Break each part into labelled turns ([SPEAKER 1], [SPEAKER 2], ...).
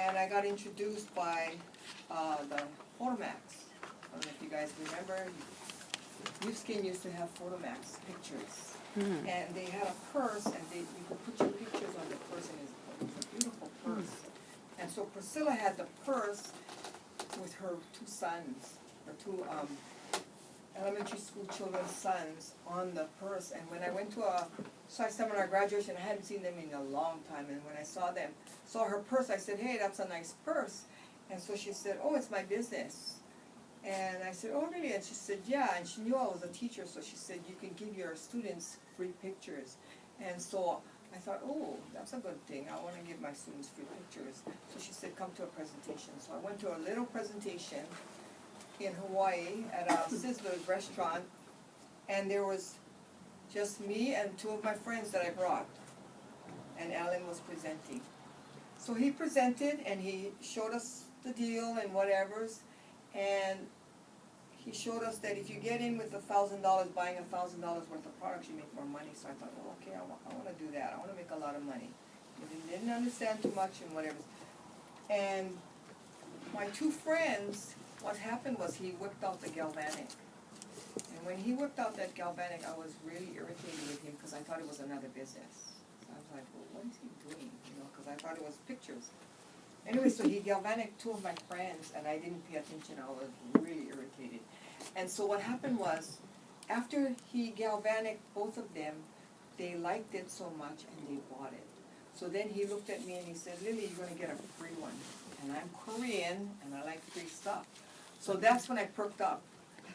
[SPEAKER 1] and I got introduced by the Photomax. I don't know if you guys remember, Newskin used to have Photomax pictures. And they had a purse, and you could put your pictures on the purse, and it was a beautiful purse. And so Priscilla had the purse with her two sons, her two elementary school children's sons on the purse. And when I went to a seminar graduation, I hadn't seen them in a long time. And when I saw her purse, I said, "Hey, that's a nice purse." And so she said, "Oh, it's my business." And I said, "Oh, really?" And she said, "Yeah." And she knew I was a teacher, so she said, "You can give your students free pictures." And so I thought, "Oh, that's a good thing. I want to give my students free pictures." So she said, "Come to a presentation." So I went to a little presentation in Hawaii at a Sizzler's restaurant, and there was just me and two of my friends that I brought, and Alan was presenting. So he presented, and he showed us the deal and whatever's, and he showed us that if you get in with $1,000, buying $1,000 worth of products, you make more money. So I thought, well, okay, I want to do that. I want to make a lot of money. I didn't understand too much and whatever. And my two friends, what happened was he whipped out the galvanic. And when he whipped out that galvanic, I was really irritated with him because I thought it was another business. So I was like, well, what is he doing? Because I thought it was pictures. Anyway, so he galvanic two of my friends, and I didn't pay attention. I was really irritated. And so what happened was, after he galvanic both of them, they liked it so much and they bought it. So then he looked at me and he said, "Lily, you're going to get a free one. And I'm Korean and I like free stuff." So that's when I perked up.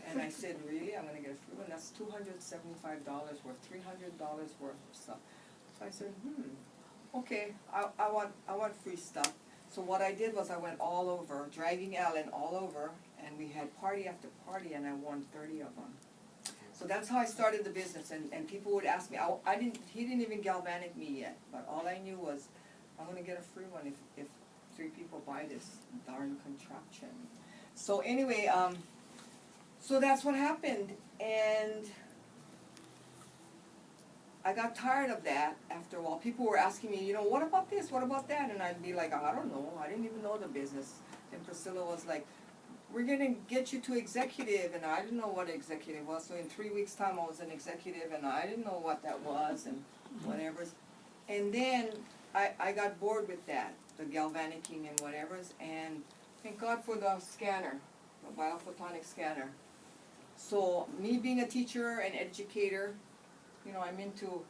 [SPEAKER 1] And I said, "Really? I'm going to get a free one? That's $275 worth, $300 worth of stuff." So I said, okay, I want free stuff. So what I did was I went all over, dragging Alan all over, and we had party after party, and I won 30 of them. So that's how I started the business, and people would ask me, he didn't even galvanic me yet, but all I knew was, I'm going to get a free one if 3 people buy this darn contraption. So anyway, so that's what happened, and I got tired of that after a while. People were asking me, what about this, what about that? And I'd be like, I don't know, I didn't even know the business. And Priscilla was like, "We're going to get you to executive," and I didn't know what executive was. So in 3 weeks' time, I was an executive, and I didn't know what that was and whatever. And then I got bored with that, the galvanicking and whatever's, and thank God for the scanner, the Biophotonic scanner. So me being a teacher and educator, I'm into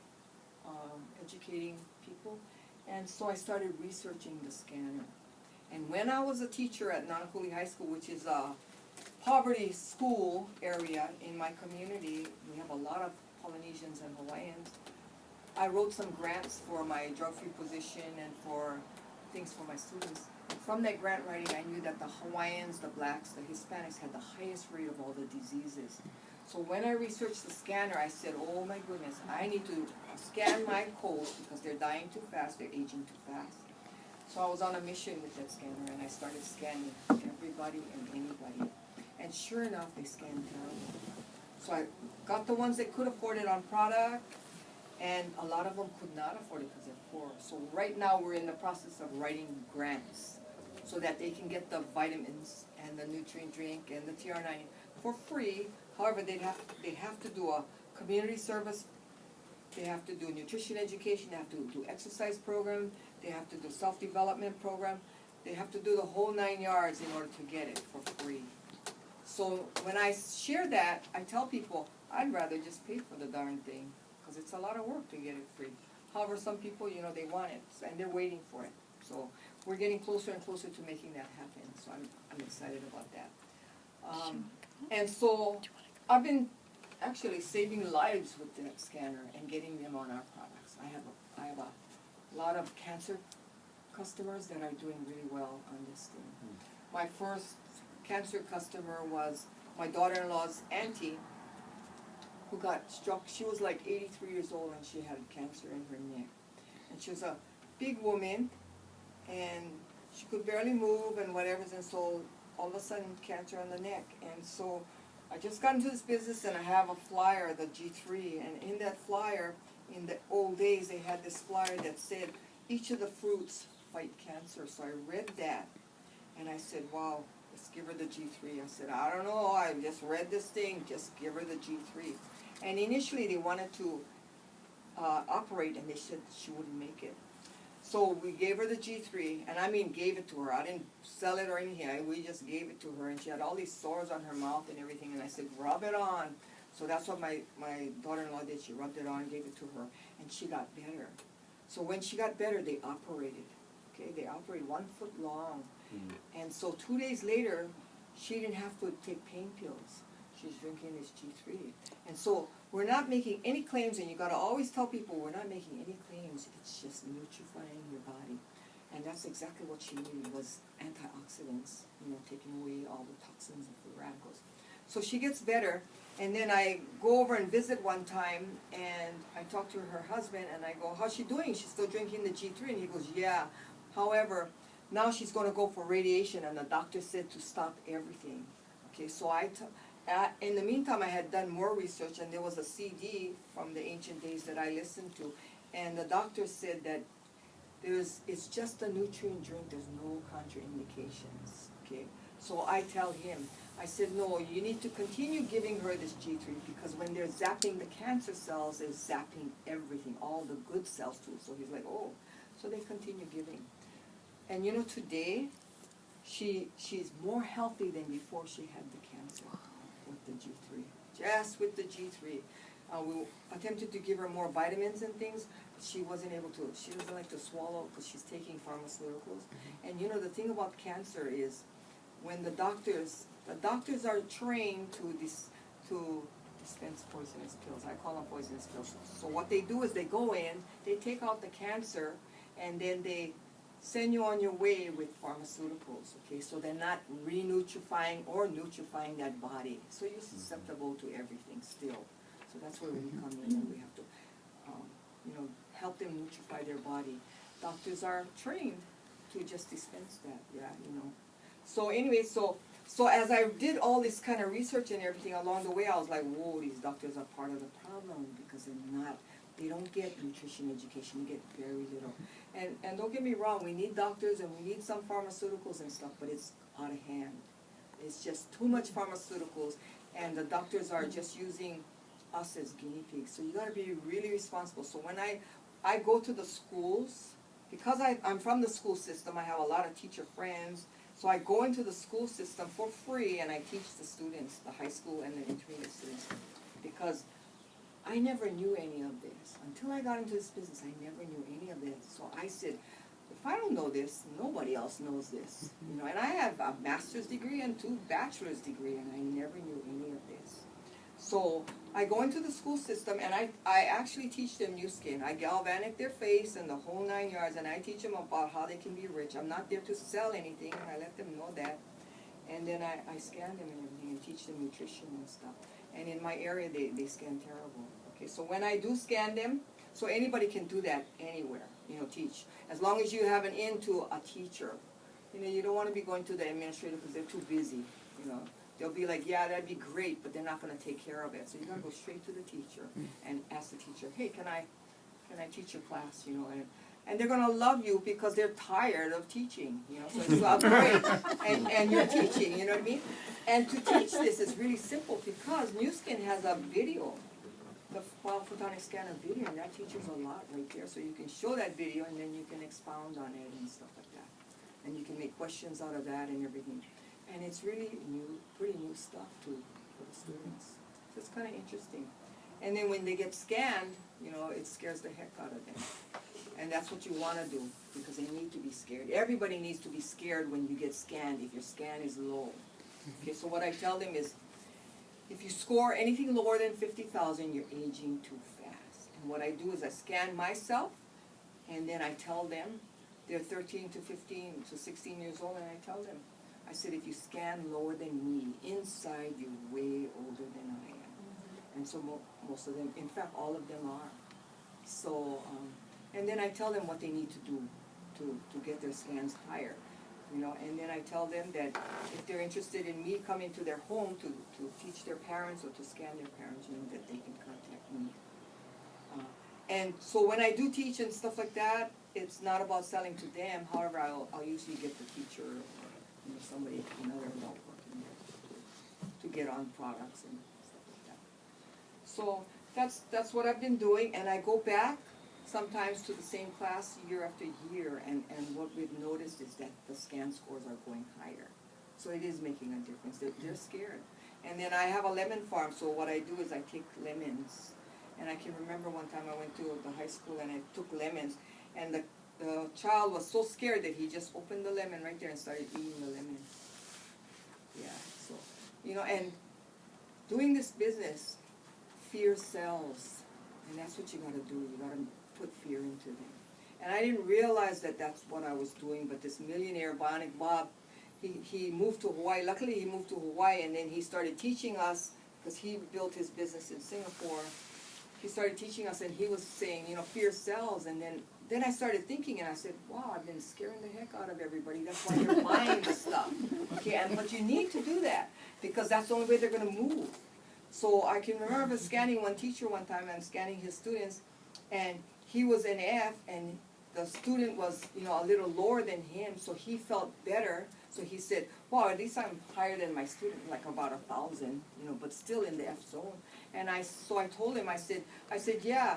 [SPEAKER 1] educating people, and so I started researching the scanner. And when I was a teacher at Nanakuli High School, which is a poverty school area in my community, we have a lot of Polynesians and Hawaiians, I wrote some grants for my drug-free position and for things for my students. And from that grant writing, I knew that the Hawaiians, the blacks, the Hispanics had the highest rate of all the diseases. So when I researched the scanner, I said, oh my goodness, I need to scan my codes because they're dying too fast, they're aging too fast. So I was on a mission with that scanner, and I started scanning everybody and anybody. And sure enough, they scanned terrible. So I got the ones that could afford it on product, and a lot of them could not afford it because they're poor. So right now we're in the process of writing grants so that they can get the vitamins and the nutrient drink and the TR90 for free. However, they have to do a community service, they have to do nutrition education, they have to do exercise program, they have to do self-development program, they have to do the whole 9 yards in order to get it for free. So when I share that, I tell people, I'd rather just pay for the darn thing, because it's a lot of work to get it free. However, some people, they want it, and they're waiting for it. So we're getting closer and closer to making that happen, so I'm excited about that. And so I've been actually saving lives with that scanner and getting them on our products. I have a lot of cancer customers that are doing really well on this thing. My first cancer customer was my daughter-in-law's auntie, who got struck. She was like 83 years old and she had cancer in her neck. And she was a big woman and she could barely move and whatever, and so all of a sudden cancer on the neck. And so I just got into this business, and I have a flyer, the G3, and in that flyer, in the old days, they had this flyer that said each of the fruits fight cancer. So I read that, and I said, wow, let's give her the G3. I said, I don't know, I just read this thing, just give her the G3. And initially they wanted to operate, and they said she wouldn't make it. So we gave her the G3, and I mean gave it to her. I didn't sell it or anything. We just gave it to her, and she had all these sores on her mouth and everything, and I said, rub it on. So that's what my daughter-in-law did. She rubbed it on, gave it to her, and she got better. So when she got better, they operated. Okay, they operated 1 foot long. And so 2 days later, she didn't have to take pain pills. She's drinking this G3. And so we're not making any claims, and you got to always tell people we're not making any claims. It's just nutrifying your body. And that's exactly what she needed, was antioxidants, you know, taking away all the toxins and free radicals. So she gets better, and then I go over and visit one time, and I talk to her husband, and I go, how's she doing? She's still drinking the G3? And he goes, yeah. However, now she's going to go for radiation, and the doctor said to stop everything. Okay, so in the meantime, I had done more research, and there was a CD from the ancient days that I listened to, and the doctor said that it's just a nutrient drink, there's no contraindications, okay? So I tell him, I said, no, you need to continue giving her this G3, because when they're zapping the cancer cells, they're zapping everything, all the good cells too. So he's like, oh, so they continue giving. And you know, today, she's more healthy than before she had the cancer with the G3, just with the G3. We attempted to give her more vitamins and things, but she wasn't able to. She doesn't like to swallow because she's taking pharmaceuticals. And you know, the thing about cancer is, when the doctors are trained to dispense poisonous pills. I call them poisonous pills. So what they do is they go in, they take out the cancer, and then they send you on your way with pharmaceuticals, okay? So they're not re-nutrifying or nutrifying that body. So you're susceptible to everything still. So that's where we come in, and we have to, you know, help them nutrify their body. Doctors are trained to just dispense that, yeah, you know. So anyway, so as I did all this kind of research and everything along the way, I was like, whoa, these doctors are part of the problem, because they don't get nutrition education, they get very little. And don't get me wrong, we need doctors and we need some pharmaceuticals and stuff, but it's out of hand. It's just too much pharmaceuticals, and the doctors are just using us as guinea pigs. So you gotta be really responsible. So when I go to the schools, because I'm from the school system, I have a lot of teacher friends, so I go into the school system for free, and I teach the students, the high school and the intermediate students, because I never knew any of this. Until I got into this business, I never knew any of this. So I said, if I don't know this, nobody else knows this. You know, and I have a master's degree and 2 bachelor's degree, and I never knew any of this. So I go into the school system, and I actually teach them new skin. I galvanic their face and the whole 9 yards, and I teach them about how they can be rich. I'm not there to sell anything, and I let them know that. And then I scan them and everything and teach them nutrition and stuff. And in my area, they scan terrible. Okay, so when I do scan them, so anybody can do that anywhere, you know, teach. As long as you have an in to a teacher. You know, you don't want to be going to the administrator because they're too busy, you know. They'll be like, yeah, that'd be great, but they're not going to take care of it. So you got to go straight to the teacher and ask the teacher, hey, can I teach your class, you know, and they're going to love you because they're tired of teaching, you know, so it's great, and you're teaching, you know what I mean? And to teach this is really simple, because New Skin has a video, the Biophotonic scanner video, and that teaches a lot right there. So you can show that video, and then you can expound on it and stuff like that. And you can make questions out of that and everything. And it's really new, pretty new stuff for the students. So it's kind of interesting. And then when they get scanned, you know, it scares the heck out of them. And that's what you want to do, because they need to be scared. Everybody needs to be scared when you get scanned if your scan is low. Okay, so what I tell them is, if you score anything lower than 50,000, you're aging too fast. And what I do is I scan myself, and then I tell them, they're 13 to 15 to 16 years old, and I tell them, I said, if you scan lower than me, inside you're way older than I am. And so most of them, in fact, all of them are. So, and then I tell them what they need to do to get their scans higher. You know, and then I tell them that if they're interested in me coming to their home to teach their parents or to scan their parents, you know, that they can contact me. And so when I do teach and stuff like that, it's not about selling to them. However, I'll usually get the teacher or somebody, another adult working there to get on products and stuff like that. So that's what I've been doing, and I go back sometimes to the same class year after year, and what we've noticed is that the scan scores are going higher. So it is making a difference. They're scared. And then I have a lemon farm, so what I do is I take lemons. And I can remember one time I went to the high school and I took lemons, and the child was so scared that he just opened the lemon right there and started eating the lemon. Yeah, so, and doing this business, fear sells. And that's what you gotta do. You gotta put fear into them. And I didn't realize that that's what I was doing, but this millionaire, Bionic Bob, he moved to Hawaii. Luckily, he moved to Hawaii, and then he started teaching us, because he built his business in Singapore. He started teaching us, and he was saying, fear sells. And then I started thinking, and I said, wow, I've been scaring the heck out of everybody. That's why they're buying the stuff. Okay, but you need to do that, because that's the only way they're going to move. So I can remember scanning one teacher one time, and scanning his students, and he was an F, and the student was, a little lower than him, so he felt better. So he said, well, at least I'm higher than my student, like about 1,000, but still in the F zone. And so I told him, I said, yeah,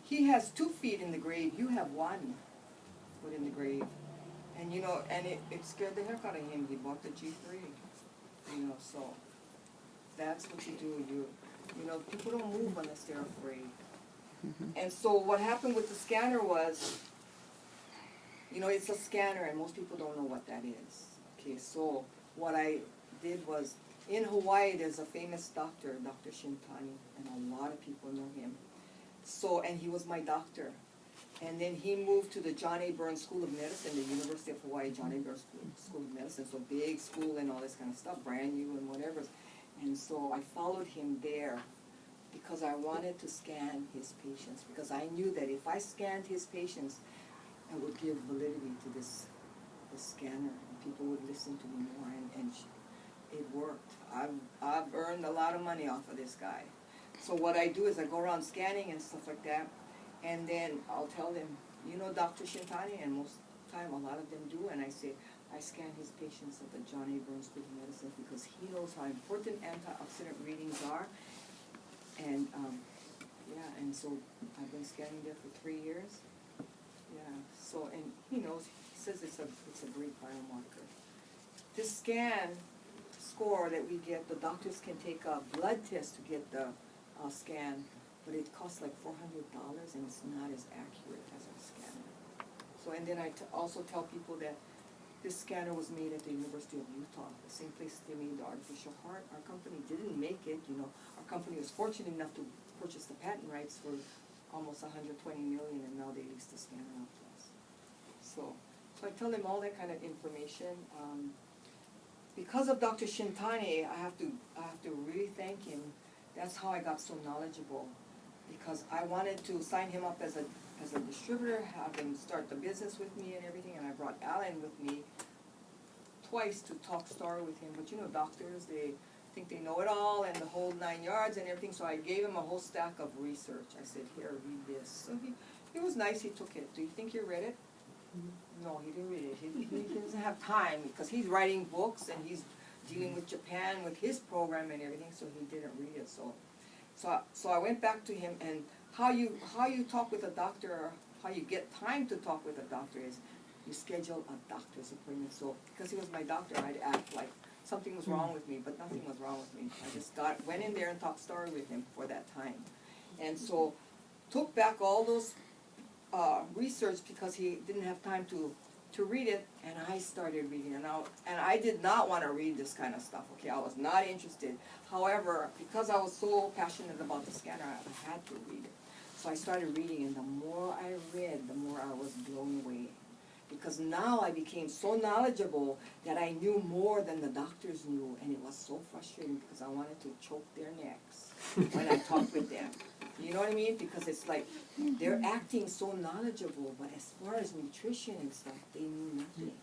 [SPEAKER 1] he has 2 feet in the grave, you have 1 foot in the grave. And it scared the heck out of him. He bought the G3, so that's what you do. People don't move unless they're afraid. And so what happened with the scanner was, it's a scanner, and most people don't know what that is. Okay, so what I did was, in Hawaii, there's a famous doctor, Dr. Shintani, and a lot of people know him. So, and he was my doctor. And then he moved to the John A. Burns School of Medicine, the University of Hawaii John A. Burns School of Medicine, so big school and all this kind of stuff, brand new and whatever. And so I followed him there because I wanted to scan his patients, because I knew that if I scanned his patients, I would give validity to this scanner, and people would listen to me more, and it worked. I've earned a lot of money off of this guy. So what I do is I go around scanning and stuff like that, and then I'll tell them, Dr. Shintani, and most of the time a lot of them do, and I say, I scan his patients at the John A. Burns School of Medicine because he knows how important antioxidant readings are. And and so I've been scanning there for 3 years. Yeah, so, and he knows, he says it's a great biomarker. This scan score that we get, the doctors can take a blood test to get the scan, but it costs like $400, and it's not as accurate as a scanner. So, and then I also tell people that this scanner was made at the University of Utah, the same place they made the artificial heart. Our company didn't make it, Our company was fortunate enough to purchase the patent rights for almost $120 million, and now they lease the scanner out to us. So I tell them all that kind of information. Because of Dr. Shintani, I have to really thank him. That's how I got so knowledgeable, because I wanted to sign him up as a distributor, have him start the business with me and everything, and I brought Alan with me twice to talk story with him. But doctors, they think they know it all and the whole 9 yards and everything, so I gave him a whole stack of research. I said, here, read this. So he was nice, he took it. Do you think he read it? No, he didn't read it. He doesn't have time, because he's writing books and he's dealing with Japan with his program and everything, so he didn't read it. So I went back to him, and how you talk with a doctor, or how you get time to talk with a doctor, is you schedule a doctor's appointment. So because he was my doctor, I'd act like something was wrong with me, but nothing was wrong with me. I just went in there and talked story with him for that time. And so took back all those research, because he didn't have time to read it, and I started reading it. And I did not want to read this kind of stuff, okay? I was not interested. However, because I was so passionate about the scanner, I had to read it. So I started reading, and the more I read, the more I was blown away. Because now I became so knowledgeable that I knew more than the doctors knew, and it was so frustrating, because I wanted to choke their necks when I talked with them. You know what I mean? Because it's like they're acting so knowledgeable, but as far as nutrition and stuff, they knew nothing.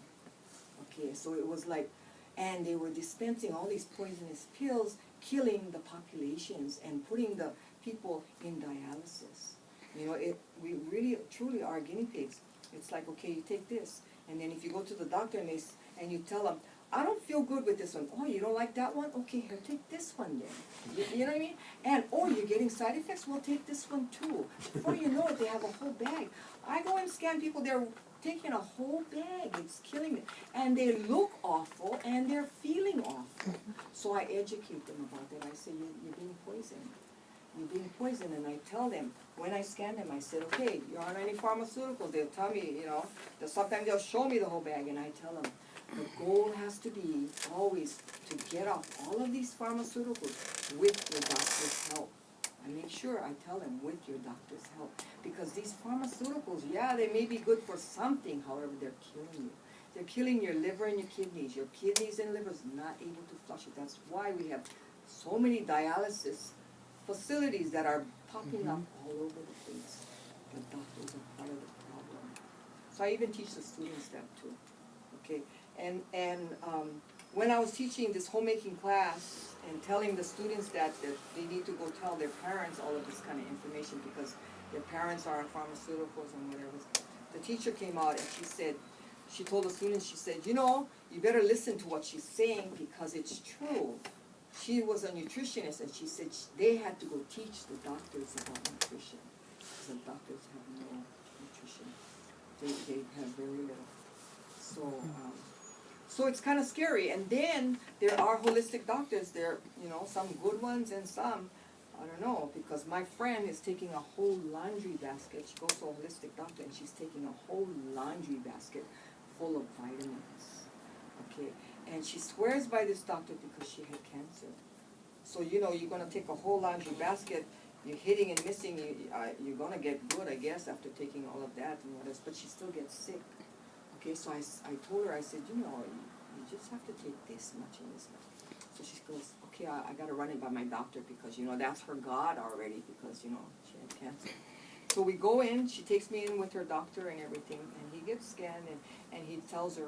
[SPEAKER 1] Okay, so it was like, and they were dispensing all these poisonous pills, killing the populations and putting the people in dialysis. You know, we really, truly are guinea pigs. It's like, okay, you take this, and then if you go to the doctor and you tell them, I don't feel good with this one. Oh, you don't like that one? Okay, here, take this one then. You know what I mean? And, oh, you're getting side effects? Well, take this one too. Before you know it, they have a whole bag. I go and scan people, they're taking a whole bag. It's killing me. And they look awful, and they're feeling awful. So I educate them about that. I say, you're being poisoned. You're being poisoned, and I tell them, when I scan them, I said, okay, you're on any pharmaceuticals. They'll tell me, you know, sometimes they'll show me the whole bag, and I tell them, the goal has to be always to get off all of these pharmaceuticals with your doctor's help. I make sure I tell them with your doctor's help. Because these pharmaceuticals, yeah, they may be good for something, however, they're killing you. They're killing your liver and your kidneys. Your kidneys and livers not able to flush it. That's why we have so many dialysis facilities that are popping up all over the place. The doctors are part of the problem. So I even teach the students that too. Okay, and when I was teaching this homemaking class and telling the students that they need to go tell their parents all of this kind of information because their parents are on pharmaceuticals and whatever, the teacher came out and she told the students, she said, you know, you better listen to what she's saying because it's true. She was a nutritionist, and she said they had to go teach the doctors about nutrition. Because the doctors have no nutrition. They have very little. So it's kind of scary. And then there are holistic doctors. There, you know, some good ones and some, I don't know, because my friend is taking a whole laundry basket. She goes to a holistic doctor, and she's taking a whole laundry basket full of vitamins. Okay. And she swears by this doctor because she had cancer. So, you know, you're going to take a whole laundry basket, you're hitting and missing, you're going to get good, I guess, after taking all of that and what else, but she still gets sick. Okay, so I told her, I said, you know, you just have to take this much and this much. So she goes, okay, I got to run it by my doctor because, you know, that's her God already because, you know, she had cancer. So we go in, she takes me in with her doctor and everything, and he gets scanned, and he tells her,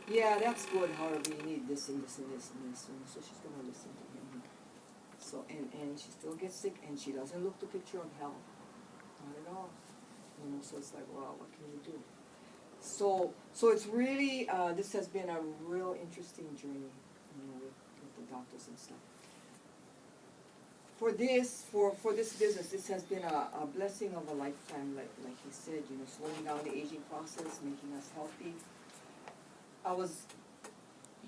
[SPEAKER 1] yeah, that's good, however, you need this and this and this and this. And so she's going to listen to him. So, and she still gets sick, and she doesn't look the picture of health. Not at all. You know, so it's like, wow, what can you do? So it's really, this has been a real interesting journey, you know, with the doctors and stuff. For this business, this has been a blessing of a lifetime, like he said, you know, slowing down the aging process, making us healthy.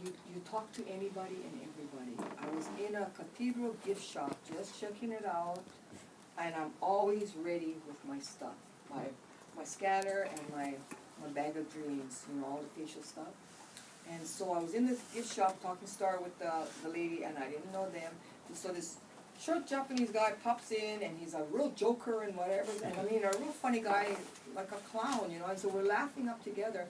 [SPEAKER 1] You talk to anybody and everybody. I was in a cathedral gift shop just checking it out, and I'm always ready with my stuff, my scanner and my bag of dreams, you know, all the facial stuff. And so I was in this gift shop talking with the lady, and I didn't know them. And so this short Japanese guy pops in, and he's a real joker and whatever, and I mean a real funny guy, like a clown, you know, and so we're laughing up together.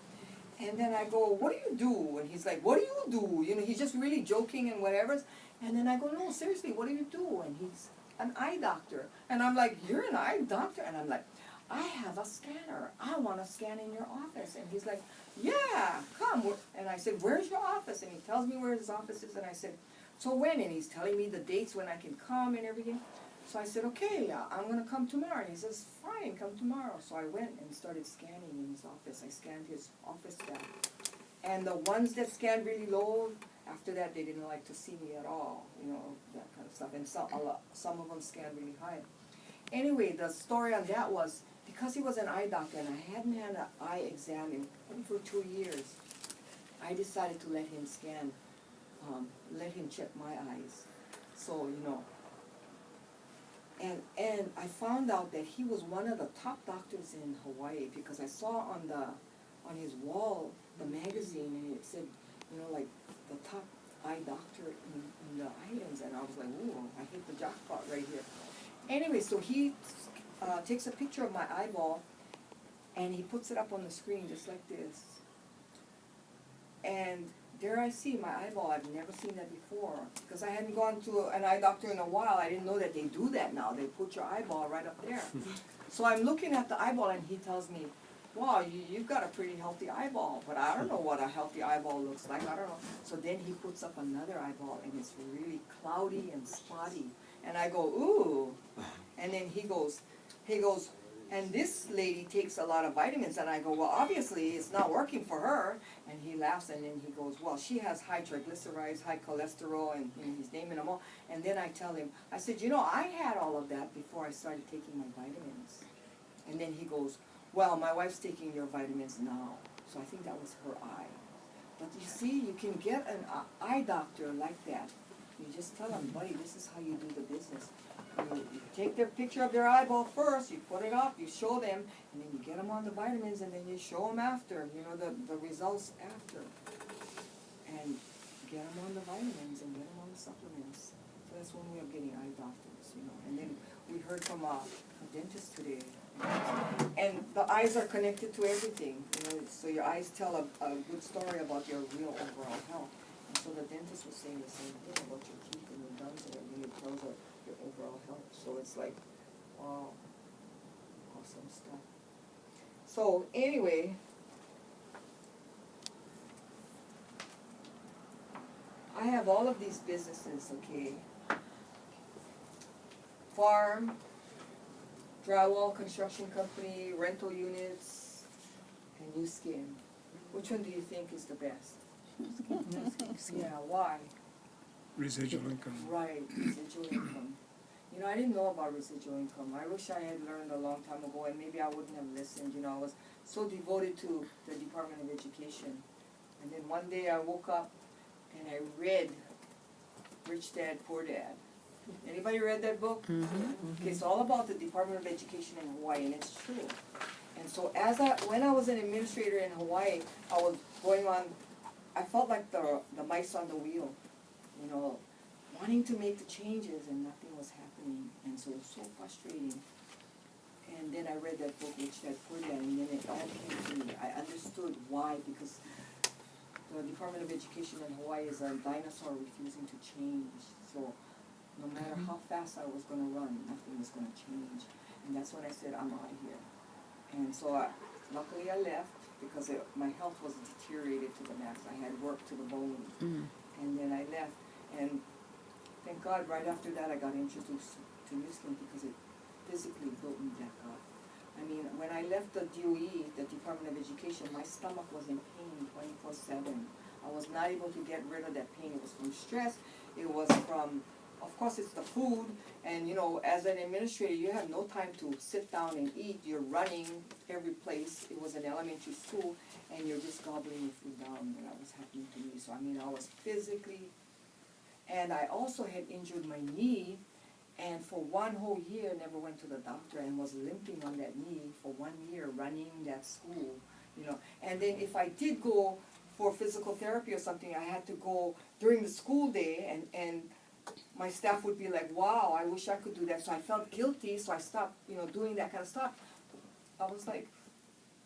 [SPEAKER 1] And then I go, what do you do? And he's like, what do you do? You know, he's just really joking and whatever. And then I go, no, seriously, what do you do? And he's an eye doctor. And I'm like, you're an eye doctor? And I'm like, I have a scanner. I want to scan in your office. And he's like, yeah, come. And I said, where's your office? And he tells me where his office is. And I said, so when? And he's telling me the dates when I can come and everything. So I said, okay, I'm going to come tomorrow. And he says, fine, come tomorrow. So I went and started scanning in his office. I scanned his office staff. And the ones that scanned really low, after that, they didn't like to see me at all, you know, that kind of stuff. And some of them scanned really high. Anyway, the story on that was, because he was an eye doctor and I hadn't had an eye exam in over 2 years, I decided to let him scan, let him check my eyes. So, you know, and I found out that he was one of the top doctors in Hawaii because I saw on his wall the magazine, and it said, you know, like the top eye doctor in the islands, and I was like, ooh, I hit the jackpot right here. Anyway, so he takes a picture of my eyeball, and he puts it up on the screen just like this. And there I see my eyeball. I've never seen that before because I hadn't gone to an eye doctor in a while. I didn't know that they do that now. They put your eyeball right up there. So I'm looking at the eyeball, and he tells me, wow, you've got a pretty healthy eyeball, but I don't know what a healthy eyeball looks like. I don't know. So then he puts up another eyeball, and it's really cloudy and spotty. And I go, ooh. And then he goes, And this lady takes a lot of vitamins, and I go, well, obviously it's not working for her. And he laughs, and then he goes, well, she has high triglycerides, high cholesterol, and he's naming them all. And then I tell him, I said, you know, I had all of that before I started taking my vitamins. And then he goes, well, my wife's taking your vitamins now. So I think that was her eye. But you see, you can get an eye doctor like that. You just tell them, buddy, this is how you do the business. You take their picture of their eyeball first, you put it up, you show them, and then you get them on the vitamins, and then you show them after, you know, the results after. And get them on the vitamins and get them on the supplements. So that's one way of getting eye doctors, you know. And then we heard from a dentist today. And the eyes are connected to everything, you know, so your eyes tell a good story about your real overall health. And so the dentist was saying the same thing about your teeth and your gums and everything. It tells your overall health. So it's like, wow, awesome stuff. So anyway, I have all of these businesses, okay. Farm, drywall construction company, rental units, and new skin. Which one do you think is the best? Yeah, why?
[SPEAKER 2] Residual income.
[SPEAKER 1] Right, residual income. You know, I didn't know about residual income. I wish I had learned a long time ago, and maybe I wouldn't have listened. You know, I was so devoted to the Department of Education. And then one day I woke up and I read Rich Dad, Poor Dad. Anybody read that book? Okay, it's all about the Department of Education in Hawaii, and it's true. And so when I was an administrator in Hawaii, I was going on, I felt like the mice on the wheel, you know, wanting to make the changes and nothing was happening. And so it was so frustrating. And then I read that book, Rich Dad, Poor Dad, and then it all came to me. I understood why, because the Department of Education in Hawaii is a dinosaur refusing to change. So no matter how fast I was going to run, nothing was going to change. And that's when I said, I'm out of here. And so luckily I left because my health was deteriorated to the max. I had worked to the bone. And then I left. And thank God right after that I got introduced to New Skin because it physically built me back up. I mean, when I left the DOE, the Department of Education, my stomach was in pain 24/7. I was not able to get rid of that pain. It was from stress. It was from, of course, it's the food. And, you know, as an administrator, you have no time to sit down and eat. You're running every place. It was an elementary school, and you're just gobbling your food down. And that was happening to me. So, I mean, I was physically, and I also had injured my knee. And for one whole year, never went to the doctor and was limping on that knee for 1 year running that school, you know. And then if I did go for physical therapy or something, I had to go during the school day, and my staff would be like, wow, I wish I could do that. So I felt guilty, so I stopped, you know, doing that kind of stuff. I was like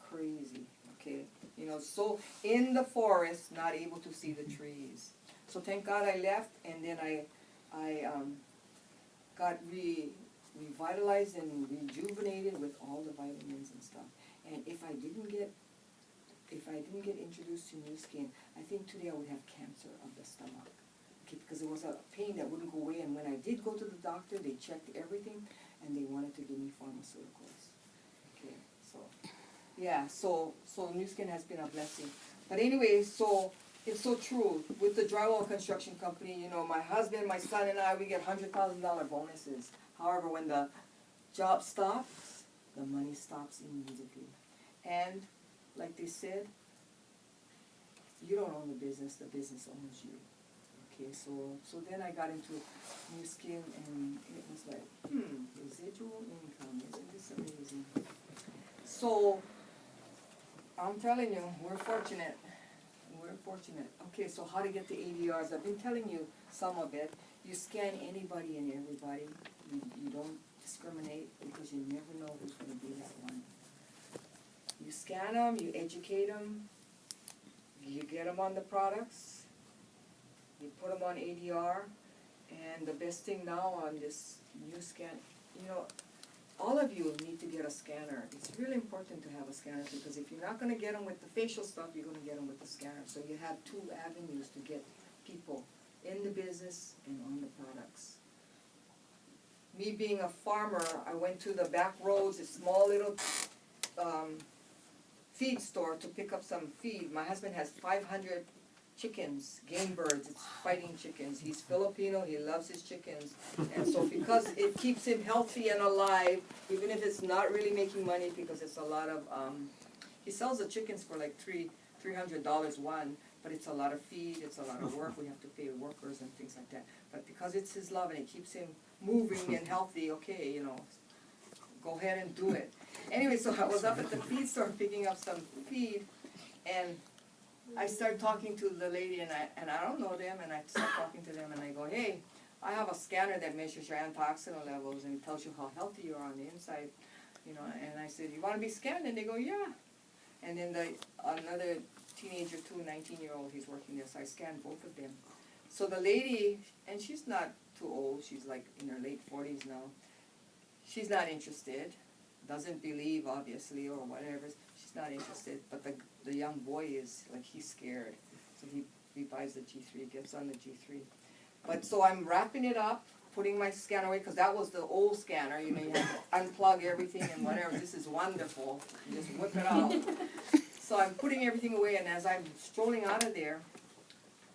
[SPEAKER 1] crazy, okay. You know, so in the forest, not able to see the trees. So thank God I left, and then I got revitalized and rejuvenated with all the vitamins and stuff. And if I didn't get introduced to New Skin, I think today I would have cancer of the stomach. Okay, because it was a pain that wouldn't go away. And when I did go to the doctor, they checked everything, and they wanted to give me pharmaceuticals. Okay, so yeah, so New Skin has been a blessing. But anyway, so it's so true. With the drywall construction company, you know, my husband, my son, and I, we get $100,000 bonuses. However, when the job stops, the money stops immediately. And like they said, you don't own the business owns you. Okay, so then I got into New Skin, and it was like, residual income, isn't this amazing? So I'm telling you, we're fortunate. We're fortunate. Okay, so how to get the ADRs? I've been telling you some of it. You scan anybody and everybody. You don't discriminate because you never know who's going to be that one. You scan them, you educate them, you get them on the products, you put them on ADR, and the best thing now on this new scan, you know, all of you need to get a scanner. It's really important to have a scanner because if you're not going to get them with the facial stuff, you're going to get them with the scanner. So you have two avenues to get people in the business and on the products. me being a farmer, I went to the back roads, a small little feed store to pick up some feed. My husband has 500 chickens, game birds, it's fighting chickens. He's Filipino, he loves his chickens. And so because it keeps him healthy and alive, even if it's not really making money, because it's a lot of, he sells the chickens for like $300 one, but it's a lot of feed, it's a lot of work, we have to pay workers and things like that. But because it's his love and it keeps him moving and healthy, okay, you know, go ahead and do it. Anyway, so I was up at the feed store picking up some feed, and I started talking to the lady, and I don't know them, and I start talking to them, and I go, hey, I have a scanner that measures your antioxidant levels, and it tells you how healthy you are on the inside, you know, and I said, you want to be scanned? And they go, yeah. And then another teenager too, 19-year-old, he's working there, so I scanned both of them. So the lady, and she's not too old, she's like in her late 40s now, she's not interested, doesn't believe obviously or whatever, she's not interested, but the young boy is, like, he's scared, so he buys the G3, gets on the G3. But so I'm wrapping it up, putting my scanner away, because that was the old scanner, you know, you have to unplug everything and whatever. This is wonderful, you just whip it out. So I'm putting everything away, and as I'm strolling out of there,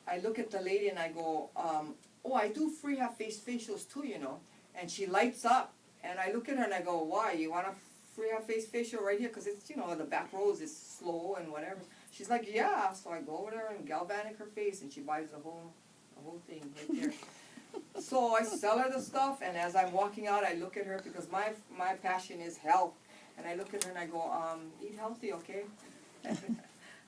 [SPEAKER 1] I look at the lady and I go, oh, I do free half-face facials too, you know. And she lights up, and I look at her and I go, why, you want a free half-face facial right here? Because it's, you know, the back rows is slow and whatever. She's like, yeah. So I go over there and galvanic her face, and she buys the whole thing right there. So I sell her the stuff, and as I'm walking out, I look at her, because my passion is health. And I look at her and I go, eat healthy, okay? And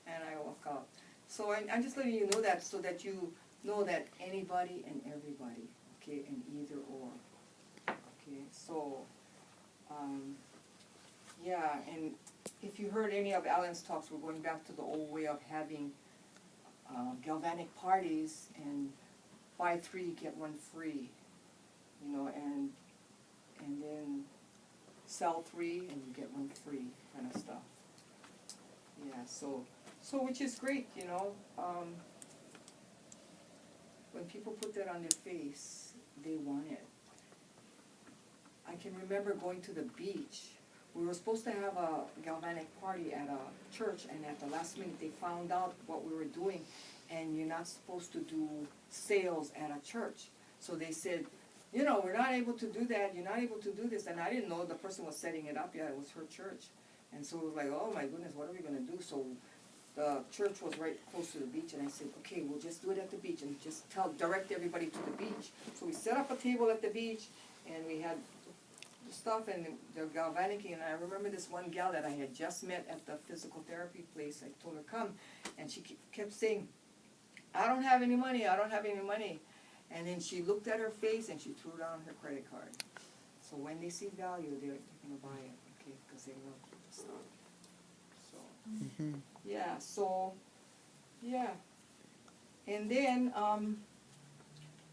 [SPEAKER 1] I walk out. So I'm just letting you know that, so that you know that anybody and everybody, okay, and either or. Okay, so, yeah, and if you heard any of Alan's talks, we're going back to the old way of having galvanic parties and buy 3, get 1 free, you know, and then sell 3 and you get 1 free kind of stuff. Yeah, so which is great, you know. When people put that on their face, they want it. I can remember going to the beach. We were supposed to have a galvanic party at a church, and at the last minute they found out what we were doing, and you're not supposed to do sales at a church. So they said, you know, we're not able to do that, you're not able to do this, and I didn't know the person was setting it up yet, it was her church. And so it was like, oh my goodness, what are we going to do? So the church was right close to the beach, and I said, okay, we'll just do it at the beach, and just direct everybody to the beach. So we set up a table at the beach, and we had the stuff, and they're galvanicing, and I remember this one gal that I had just met at the physical therapy place. I told her, come, and she kept saying, I don't have any money, I don't have any money. And then she looked at her face, and she threw down her credit card. So when they see value, they're going to buy it, okay, because they love the stuff. So, yeah, so, yeah. And then,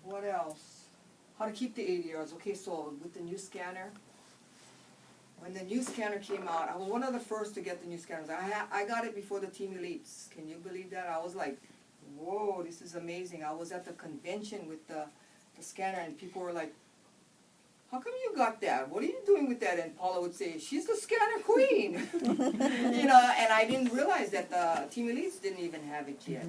[SPEAKER 1] what else? How to keep the ADRs. Okay, so with the new scanner, when the new scanner came out, I was one of the first to get the new scanners. I got it before the Team Elites. Can you believe that? I was like, whoa, this is amazing. I was at the convention with the scanner, and people were like, how come you got that? What are you doing with that? And Paula would say, she's the scanner queen. You know, and I didn't realize that the Team Elites didn't even have it yet.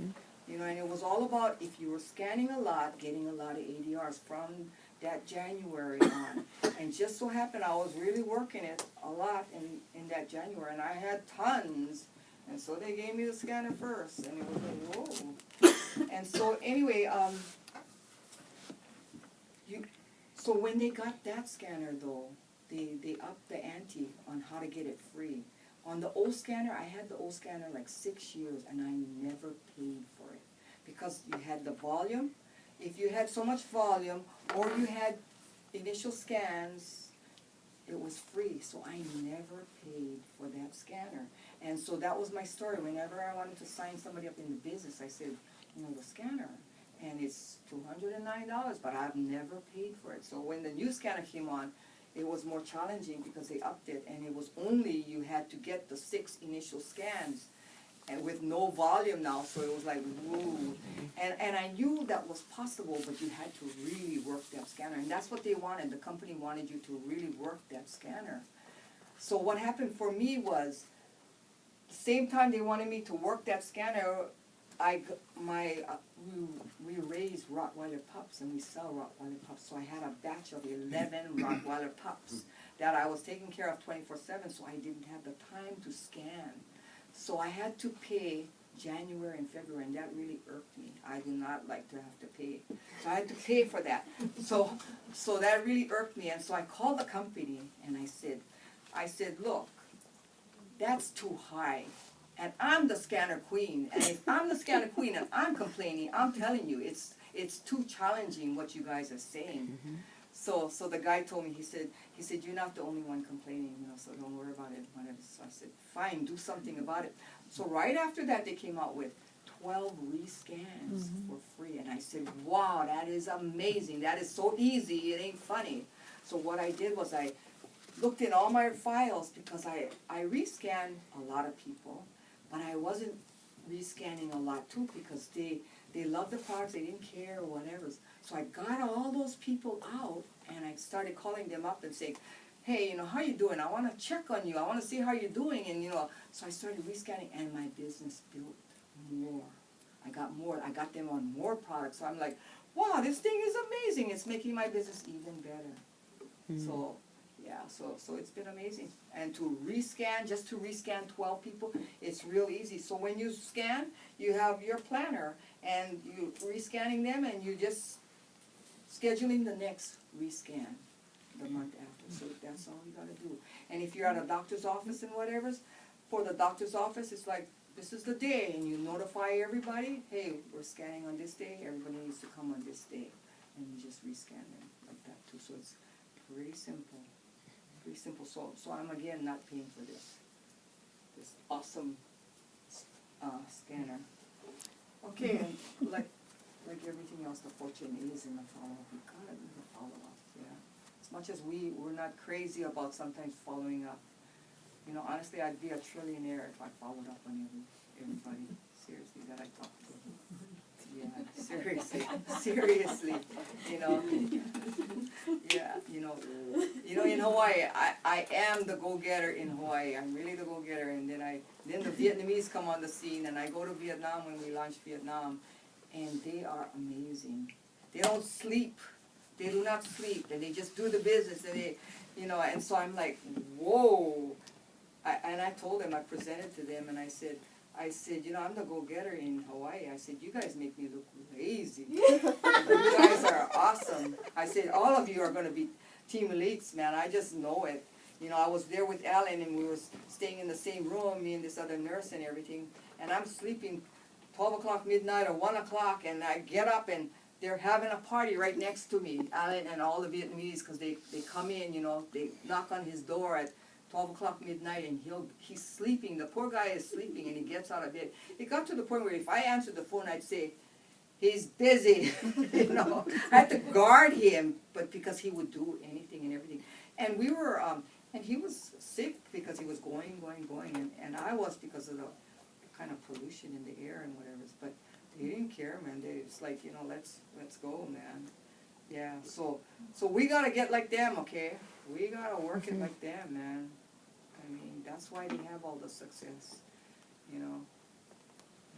[SPEAKER 1] You know, and it was all about, if you were scanning a lot, getting a lot of ADRs from that January on. And just so happened I was really working it a lot in that January, and I had tons. And so they gave me the scanner first, and it was like, whoa. And so anyway, so when they got that scanner though, they upped the ante on how to get it free. On the old scanner, I had the old scanner like 6 years, and I never paid for it. Because you had the volume. If you had so much volume, or you had initial scans, it was free. So I never paid for that scanner. And so that was my story. Whenever I wanted to sign somebody up in the business, I said, you know, the scanner. And it's $209, but I've never paid for it. So when the new scanner came on, it was more challenging because they upped it, and it was only, you had to get the 6 initial scans and with no no volume now, so it was like, woo. And I knew that was possible, but you had to really work that scanner. And that's what they wanted. The company wanted you to really work that scanner. So what happened for me was, the same time they wanted me to work that scanner, we raised Rottweiler pups and we sell Rottweiler pups. So I had a batch of 11 Rottweiler pups that I was taking care of 24/7, so I didn't have the time to scan. So I had to pay January and February, and that really irked me. I do not like to have to pay. So I had to pay for that. So that really irked me, and so I called the company and I said, look, that's too high. And I'm the scanner queen, and if I'm the scanner queen and I'm complaining, I'm telling you, it's too challenging what you guys are saying. So the guy told me, he said, you're not the only one complaining, so don't worry about it, whatever. So I said, fine, do something about it. So right after that, they came out with 12 rescans for free, and I said, wow, that is amazing. That is so easy, it ain't funny. So what I did was I looked in all my files, because I rescanned a lot of people, but I wasn't rescanning a lot too, because they loved the products, they didn't care or whatever. So I got all those people out, and I started calling them up and saying, hey, how you doing? I want to check on you. I want to see how you're doing. And, so I started rescanning, and my business built more. I got more. I got them on more products. So I'm like, wow, this thing is amazing. It's making my business even better. So, yeah, so it's been amazing. And to rescan, just to rescan 12 people, it's real easy. So when you scan, you have your planner, and you rescanning them, and you just scheduling the next rescan the month after. So that's all you gotta do. And if you're at a doctor's office and whatever, for the doctor's office, it's like, this is the day, and you notify everybody, hey, we're scanning on this day, everybody needs to come on this day. And you just rescan them like that too. So it's pretty simple. Pretty simple. So I'm again not paying for this awesome scanner. Okay, and like everything else, the fortune is in the follow-up. We gotta do the follow-up, yeah. As much as we're not crazy about sometimes following up. Honestly, I'd be a trillionaire if I followed up on everybody, seriously, that I talked to. Yeah, seriously, Yeah, in Hawaii, I am the go-getter in Hawaii. I'm really the go-getter, and then the Vietnamese come on the scene, and I go to Vietnam when we launch Vietnam, and they are amazing. They don't sleep. They do not sleep, and they just do the business, and they, and so I'm like, whoa. And I told them, I presented to them, and I said, I'm the go-getter in Hawaii. I said, you guys make me look lazy. You guys are awesome. I said, all of you are going to be team elites, man. I just know it. I was there with Alan, and we were staying in the same room, me and this other nurse and everything, and I'm sleeping 12 o'clock midnight or 1 o'clock, and I get up, and they're having a party right next to me, Alan and all the Vietnamese, because they come in, they knock on his door at 12 o'clock midnight, and he's sleeping. The poor guy is sleeping, and he gets out of bed. It got to the point where if I answered the phone, I'd say, he's busy. I had to guard him, but because he would do anything and everything. And we were, and he was sick because he was going, and I was because of the kind of pollution in the air and whatever. But they didn't care, man. It's like, let's go, man. Yeah, so we gotta get like them, okay? We gotta work it like them, man. I mean, that's why they have all the success,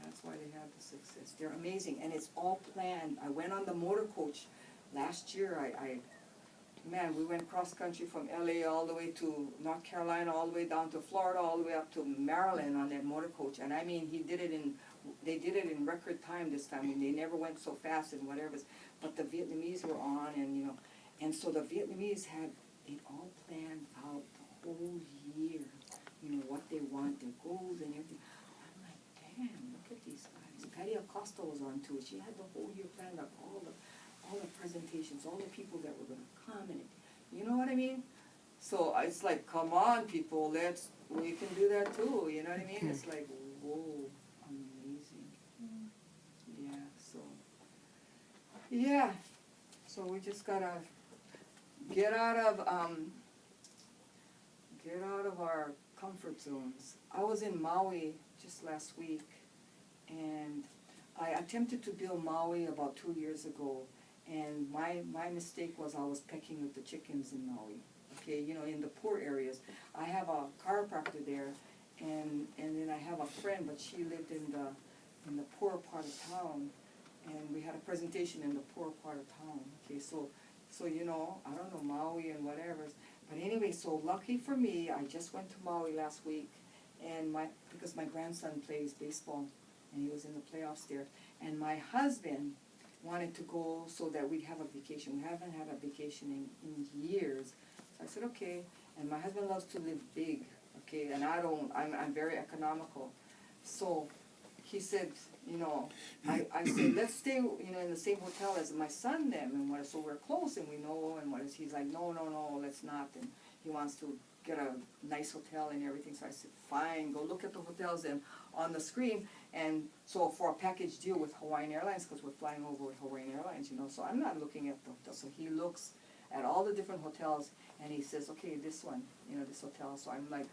[SPEAKER 1] That's why they have the success. They're amazing, and it's all planned. I went on the motor coach last year. Man, we went cross country from LA all the way to North Carolina, all the way down to Florida, all the way up to Maryland on that motor coach. And I mean, they did it in record time this time. I mean, they never went so fast and whatever. But the Vietnamese were on, and so the Vietnamese had it all planned out the whole year. What they want, their goals and everything. I'm like, damn, look at these guys. Patty Acosta was on too. She had the whole year planned out, all the presentations, all the people that were going to come, and you know what I mean? So it's like, come on, people, we can do that too, you know what I mean? It's like, whoa, amazing. Yeah, so we just gotta get out of our comfort zones. I was in Maui just last week, and I attempted to build Maui about 2 years ago, and my mistake was I was pecking with the chickens in Maui. Okay, you know, in the poor areas. I have a chiropractor there, and then I have a friend, but she lived in the poor part of town, and we had a presentation in the poor part of town. Okay, so you know, I don't know, Maui and whatever. But anyway, so lucky for me, I just went to Maui last week, and because my grandson plays baseball, and he was in the playoffs there, and my husband wanted to go so that we'd have a vacation. We haven't had a vacation in years. So I said, okay, and my husband loves to live big, okay, and I don't, I'm very economical. So he said, you know, I said, let's stay, you know, in the same hotel as my son then, and what, so we're close and we know, and what is, he's like, no, let's not, and he wants to get a nice hotel and everything. So I said, fine, go look at the hotels and on the screen. And so for a package deal with Hawaiian Airlines, because we're flying over with Hawaiian Airlines, you know, so I'm not looking at the hotel. So he looks at all the different hotels, and he says, okay, this one, you know, this hotel. So I'm like,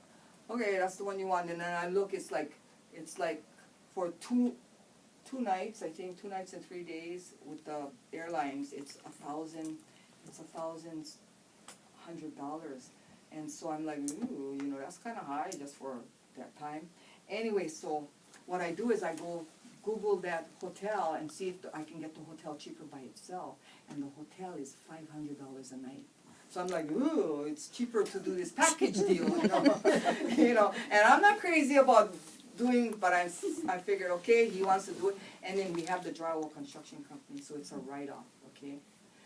[SPEAKER 1] okay, that's the one you want. And then I look, it's like for two nights, I think 2 nights and 3 days with the airlines, it's $1,100. And so I'm like, ooh, you know, that's kind of high just for that time. Anyway, so what I do is I go Google that hotel and see if I can get the hotel cheaper by itself. And the hotel is $500 a night. So I'm like, ooh, it's cheaper to do this package deal, you know. You know, and I'm not crazy about doing, but I figured, okay, he wants to do it. And then we have the drywall construction company, so it's a write-off, okay?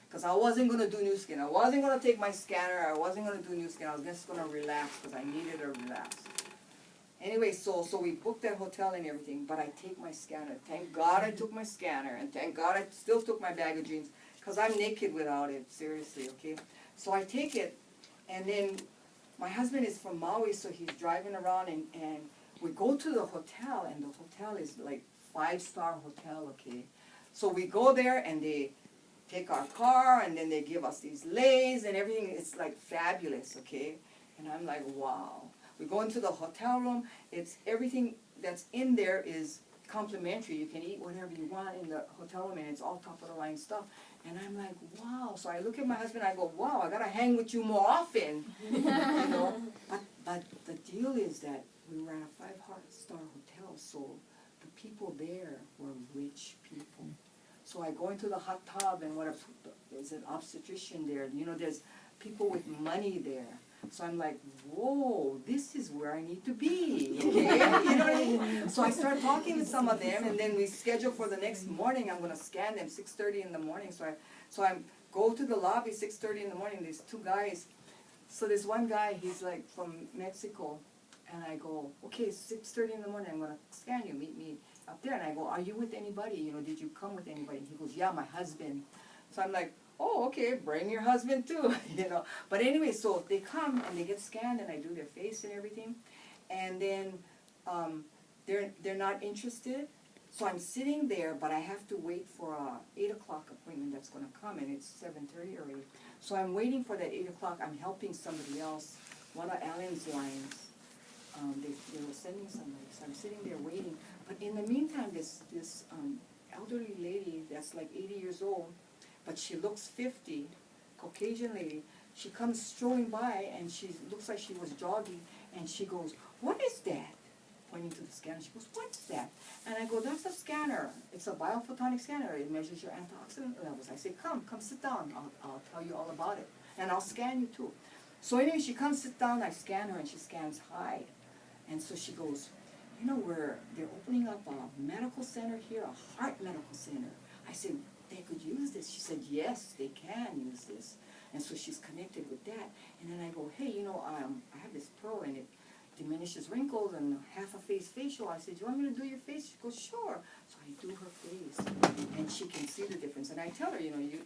[SPEAKER 1] Because I wasn't going to do new skin. I wasn't going to take my scanner. I wasn't going to do new skin. I was just going to relax because I needed to relax. Anyway, so we booked that hotel and everything, but I take my scanner. Thank God I took my scanner, and thank God I still took my bag of jeans, because I'm naked without it, seriously, okay? So I take it, and then my husband is from Maui, so he's driving around, and we go to the hotel, and the hotel is like 5-star hotel, okay? So we go there, and they take our car, and then they give us these leis and everything. It's like fabulous, okay? And I'm like, wow. We go into the hotel room. It's everything that's in there is complimentary. You can eat whatever you want in the hotel room, and it's all top of the line stuff. And I'm like, wow. So I look at my husband. I go, wow. I gotta hang with you more often, you know. But the deal is that we were at a 5-star hotel, so the people there were rich people. So I go into the hot tub, and there's an obstetrician there. You know, there's people with money there. So I'm like, whoa, this is where I need to be, okay? You know what I mean? So I start talking with some of them, and then we schedule for the next morning. I'm going to scan them 6:30 in the morning. So I go to the lobby 6:30 in the morning. There's 2 guys. So there's one guy, he's like from Mexico, and I go, okay, 6:30 in the morning, I'm going to scan you, meet me up there. And I go, are you with anybody? You know, did you come with anybody? He goes, yeah, my husband. So I'm like, oh, okay, bring your husband too, you know. But anyway, so they come and they get scanned, and I do their face and everything, and then they're not interested. So I'm sitting there, but I have to wait for a 8 o'clock appointment that's going to come, and it's 7:30 already. So I'm waiting for that 8 o'clock. I'm helping somebody else, one of Alan's lines. They were sending somebody, so I'm sitting there waiting. But in the meantime, this elderly lady that's like 80 years old, but she looks 50, Caucasian lady, she comes strolling by, and she looks like she was jogging, and she goes, what is that? Pointing to the scanner. She goes, what's that? And I go, that's a scanner. It's a biophotonic scanner. It measures your antioxidant levels. I say, come sit down. I'll tell you all about it. And I'll scan you too. So anyway, she comes sit down, I scan her, and she scans high. And so she goes, you know, they're opening up a medical center here, a heart medical center. I said, they could use this. She said, yes, they can use this. And so she's connected with that. And then I go, hey, you know, I have this pearl, and it diminishes wrinkles and half a face facial. I said, do you want me to do your face? She goes, sure. So I do her face, and she can see the difference. And I tell her, you know, she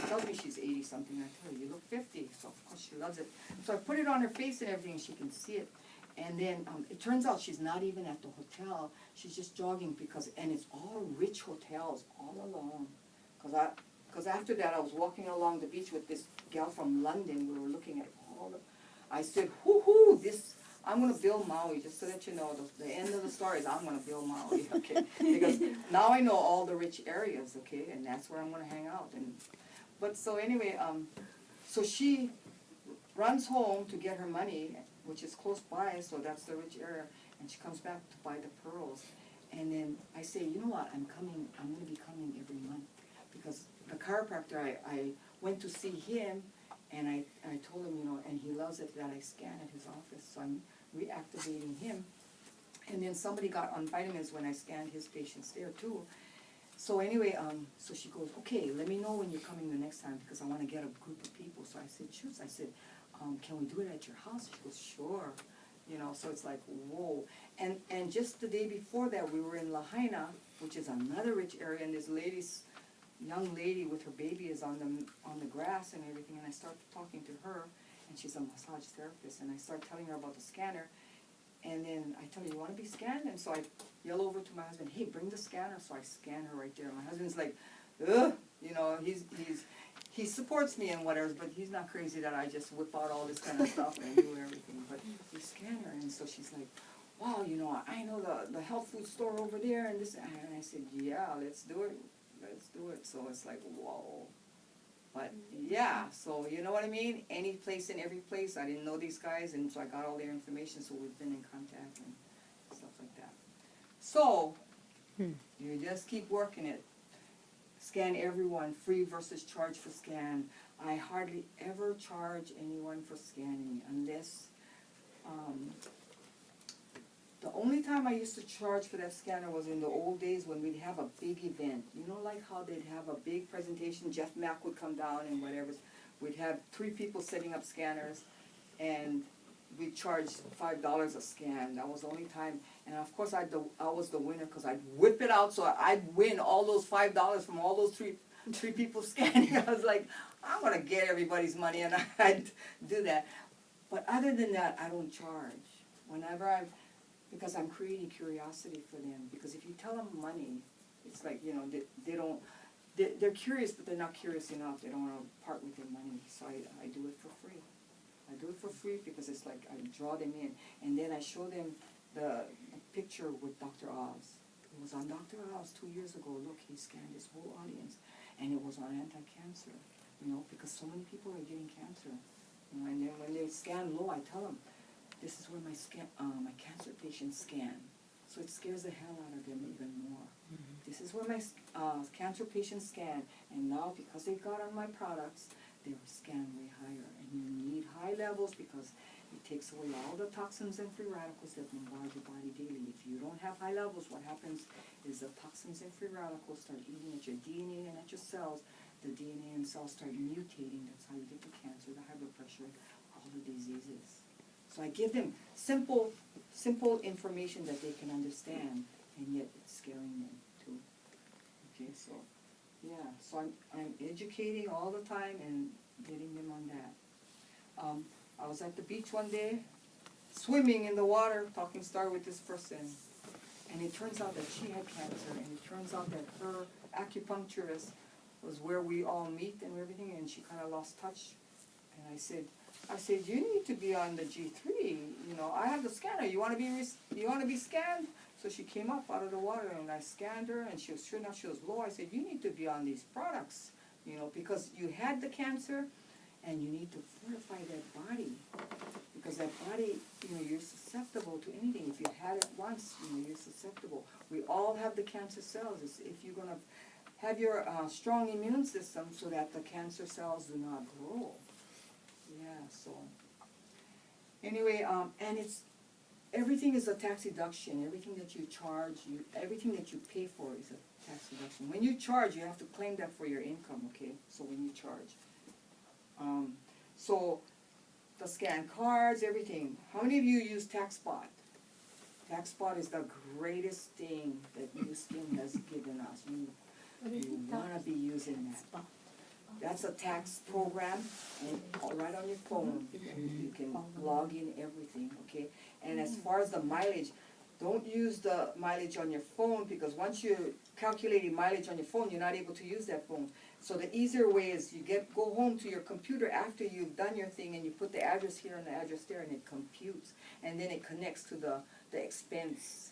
[SPEAKER 1] tells me she's 80-something. I tell her, you look 50. So, of course, she loves it. So I put it on her face and everything, and she can see it. And then it turns out she's not even at the hotel. She's just jogging and it's all rich hotels all along. Because after that, I was walking along the beach with this gal from London. We were looking at I said, hoo-hoo, I'm gonna build Maui, just so that you know, the end of the story is I'm gonna build Maui, okay? Because now I know all the rich areas, okay, and that's where I'm gonna hang out. And but so anyway, so she runs home to get her money, which is close by, so that's the rich area, and she comes back to buy the pearls. And then I say, you know what, I'm gonna be coming every month, because the chiropractor, I went to see him, and I told him, you know, and he loves it that I scan at his office, so I'm reactivating him. And then somebody got on vitamins when I scanned his patients there too. So anyway, so she goes, okay, let me know when you're coming the next time, because I want to get a group of people. So I said, sure. I said, can we do it at your house? She goes, sure. You know, so it's like, whoa. And just the day before that, we were in Lahaina, which is another rich area, and this young lady with her baby is on the grass and everything, and I started talking to her, and she's a massage therapist, and I start telling her about the scanner, and then I tell her, you want to be scanned? And so I yell over to my husband, hey, bring the scanner. So I scan her right there. My husband's like, ugh, you know, he supports me and whatever, but he's not crazy that I just whip out all this kind of stuff and do everything. But we scan her, and so she's like, wow, you know, I know the health food store over there, and this, and I said, yeah, let's do it. Let's do it. So it's like, whoa. But yeah, so you know what I mean? Any place and every place. I didn't know these guys, and so I got all their information, so we've been in contact and stuff like that. So you just keep working it. Scan everyone, free versus charge for scan. I hardly ever charge anyone for scanning unless the only time I used to charge for that scanner was in the old days when we'd have a big event. You know, like how they'd have a big presentation, Jeff Mack would come down and whatever. We'd have 3 people setting up scanners, and we'd charge $5 a scan. That was the only time. And of course, I was the winner, because I'd whip it out, so I'd win all those $5 from all those three people scanning. I was like, I'm going to get everybody's money, and I'd do that. But other than that, I don't charge. Whenever because I'm creating curiosity for them. Because if you tell them money, it's like, you know, they're curious, but they're not curious enough. They don't want to part with their money. So I do it for free. I do it for free because it's like I draw them in. And then I show them the picture with Dr. Oz. It was on Dr. Oz 2 years ago. Look, he scanned his whole audience. And it was on anti-cancer, you know, because so many people are getting cancer. You know, and then when they scan low, I tell them, this is where my cancer patients scan. So it scares the hell out of them even more. Mm-hmm. This is where my cancer patients scan. And now, because they got on my products, they will scan way higher. And you need high levels because it takes away all the toxins and free radicals that bombard your body daily. If you don't have high levels, what happens is the toxins and free radicals start eating at your DNA and at your cells. The DNA and cells start mutating. That's how you get the cancer, the high blood pressure, all the diseases. So I give them simple information that they can understand, and yet it's scaring them too. Okay, so yeah, so I'm educating all the time and getting them on that. I was at the beach one day, swimming in the water, talking star with this person, and it turns out that she had cancer, and it turns out that her acupuncturist was where we all meet and everything, and she kind of lost touch. And I said, you need to be on the G3. You know, I have the scanner. You want to be scanned? So she came up out of the water, and I scanned her, and she was sure enough, she was low. I said, you need to be on these products, you know, because you had the cancer, and you need to fortify that body, because that body, you know, you're susceptible to anything. If you had it once, you know, you're susceptible. We all have the cancer cells. It's if you're going to have your strong immune system so that the cancer cells do not grow. Yeah, so anyway, and everything is a tax deduction. Everything that you charge, everything that you pay for is a tax deduction. When you charge, you have to claim that for your income, okay? So when you charge. So the scan cards, everything. How many of you use TaxSpot? TaxSpot is the greatest thing that New Skin has given us. You want to be using that. That's a tax program, and right on your phone, you can log in everything, okay? And as far as the mileage, don't use the mileage on your phone, because once you're calculating mileage on your phone, you're not able to use that phone. So the easier way is you go home to your computer after you've done your thing, and you put the address here and the address there, and it computes, and then it connects to the expense.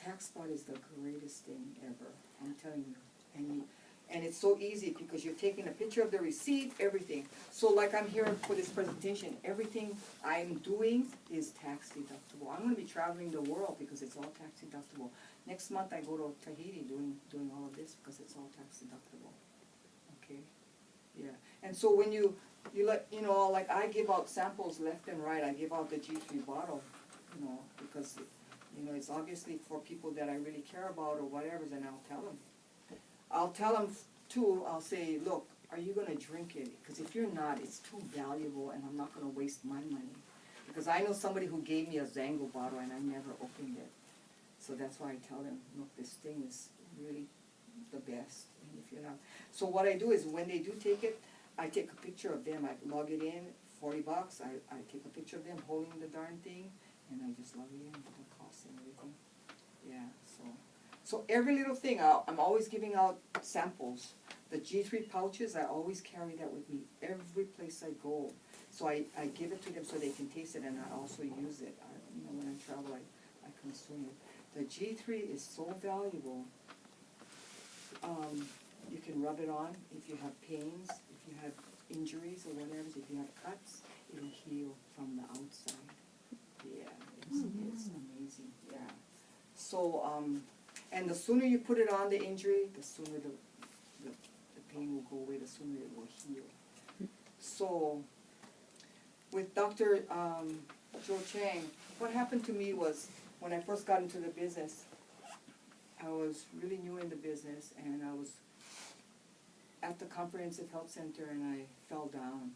[SPEAKER 1] TaxBot is the greatest thing ever, I'm telling you. And it's so easy because you're taking a picture of the receipt, everything. So like I'm here for this presentation, everything I'm doing is tax deductible. I'm gonna be traveling the world because it's all tax deductible. Next month I go to Tahiti doing all of this because it's all tax deductible. Okay, yeah. And so when you let, like I give out samples left and right. I give out the G3 bottle, because, it's obviously for people that I really care about or whatever, and I'll tell them too, I'll say, look, are you gonna drink it? Because if you're not, it's too valuable and I'm not gonna waste my money. Because I know somebody who gave me a Zango bottle and I never opened it. So that's why I tell them, look, this thing is really the best. And if you're not, so what I do is when they do take it, I take a picture of them, I log it in, $40, I take a picture of them holding the darn thing, and I just log it in with the cost and everything. Yeah, so every little thing, I'm always giving out samples. The G3 pouches, I always carry that with me every place I go. So I give it to them so they can taste it, and I also use it. When I travel, I consume it. The G3 is so valuable. You can rub it on if you have pains, if you have injuries or whatever, if you have cuts, it'll heal from the outside. Yeah, it's amazing, yeah. So, and the sooner you put it on the injury, the sooner the pain will go away, the sooner it will heal. So, with Dr. Joe Chang, what happened to me was, when I first got into the business, I was really new in the business, and I was at the Comprehensive Health Center, and I fell down.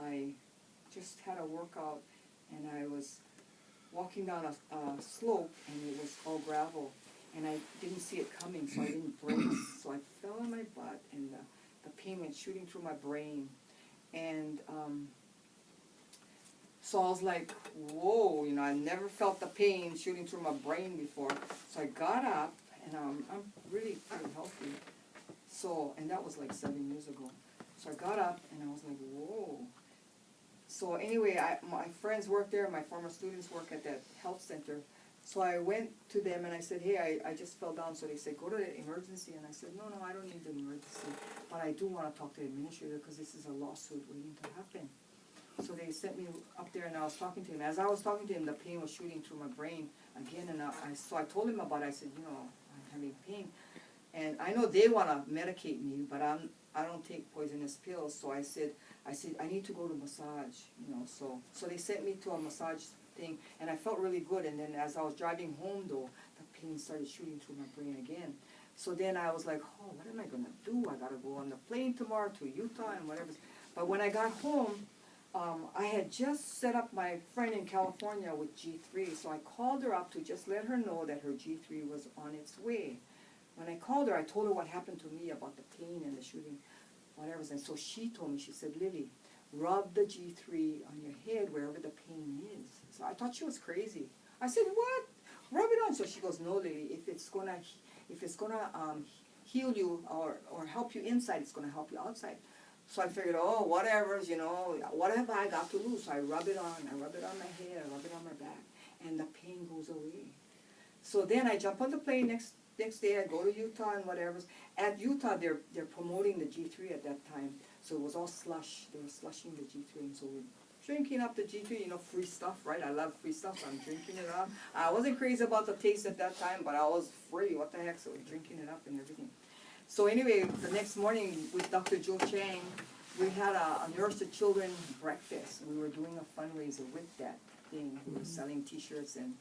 [SPEAKER 1] I just had a workout, and I was walking down a slope, and it was all gravel, and I didn't see it coming, so I didn't brace. So I fell on my butt, and the pain went shooting through my brain. And so I was like, whoa, I never felt the pain shooting through my brain before. So I got up, and I'm really pretty healthy. So, and that was like 7 years ago. So I got up, and I was like, whoa. So anyway, my friends work there, my former students work at that health center. So I went to them and I said, hey, I just fell down. So they said, go to the emergency. And I said, no, I don't need the emergency. But I do want to talk to the administrator because this is a lawsuit waiting to happen. So they sent me up there, and I was talking to him. As I was talking to him, the pain was shooting through my brain again. And so I told him about it. I said, I'm having pain. And I know they want to medicate me, but I don't take poisonous pills. So I said, I need to go to massage, So they sent me to a massage thing, and I felt really good. And then as I was driving home, though, the pain started shooting through my brain again. So then I was like, oh, what am I going to do? I got to go on the plane tomorrow to Utah and whatever. But when I got home, I had just set up my friend in California with G3. So I called her up to just let her know that her G3 was on its way. When I called her, I told her what happened to me about the pain and the shooting, whatever. And so she told me, she said, Lily, rub the G3 on your head wherever the pain is. So I thought she was crazy. I said, what? Rub it on. So she goes, no, Lily, if it's gonna heal you or help you inside, it's gonna help you outside. So I figured, oh, whatever, what have I got to lose? So I rub it on. I rub it on my head. I rub it on my back, and the pain goes away. So then I jump on the plane next day. I go to Utah and whatever. At Utah, they're promoting the G3 at that time. So it was all slush. They were slushing the G3. And so we're drinking up the G3, free stuff, right? I love free stuff, so I'm drinking it up. I wasn't crazy about the taste at that time, but I was free. What the heck? So we're drinking it up and everything. So anyway, the next morning with Dr. Joe Chang, we had a Nurse to Children breakfast. We were doing a fundraiser with that thing. We were selling T-shirts and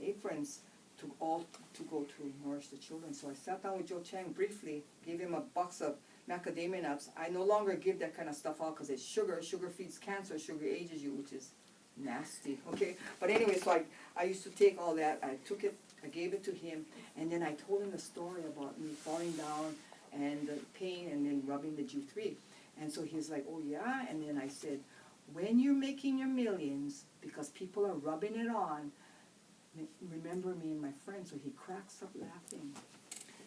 [SPEAKER 1] aprons to go to nourish the children. So I sat down with Joe Chang briefly, gave him a box of macadamia nuts. I no longer give that kind of stuff out because it's sugar. Sugar feeds cancer. Sugar ages you, which is nasty. Okay, but anyway, so I used to take all that. I took it. I gave it to him, and then I told him the story about me falling down and the pain, and then rubbing the G3. And so he's like, oh yeah. And then I said, when you're making your millions, because people are rubbing it on, remember me and my friend, so he cracks up laughing.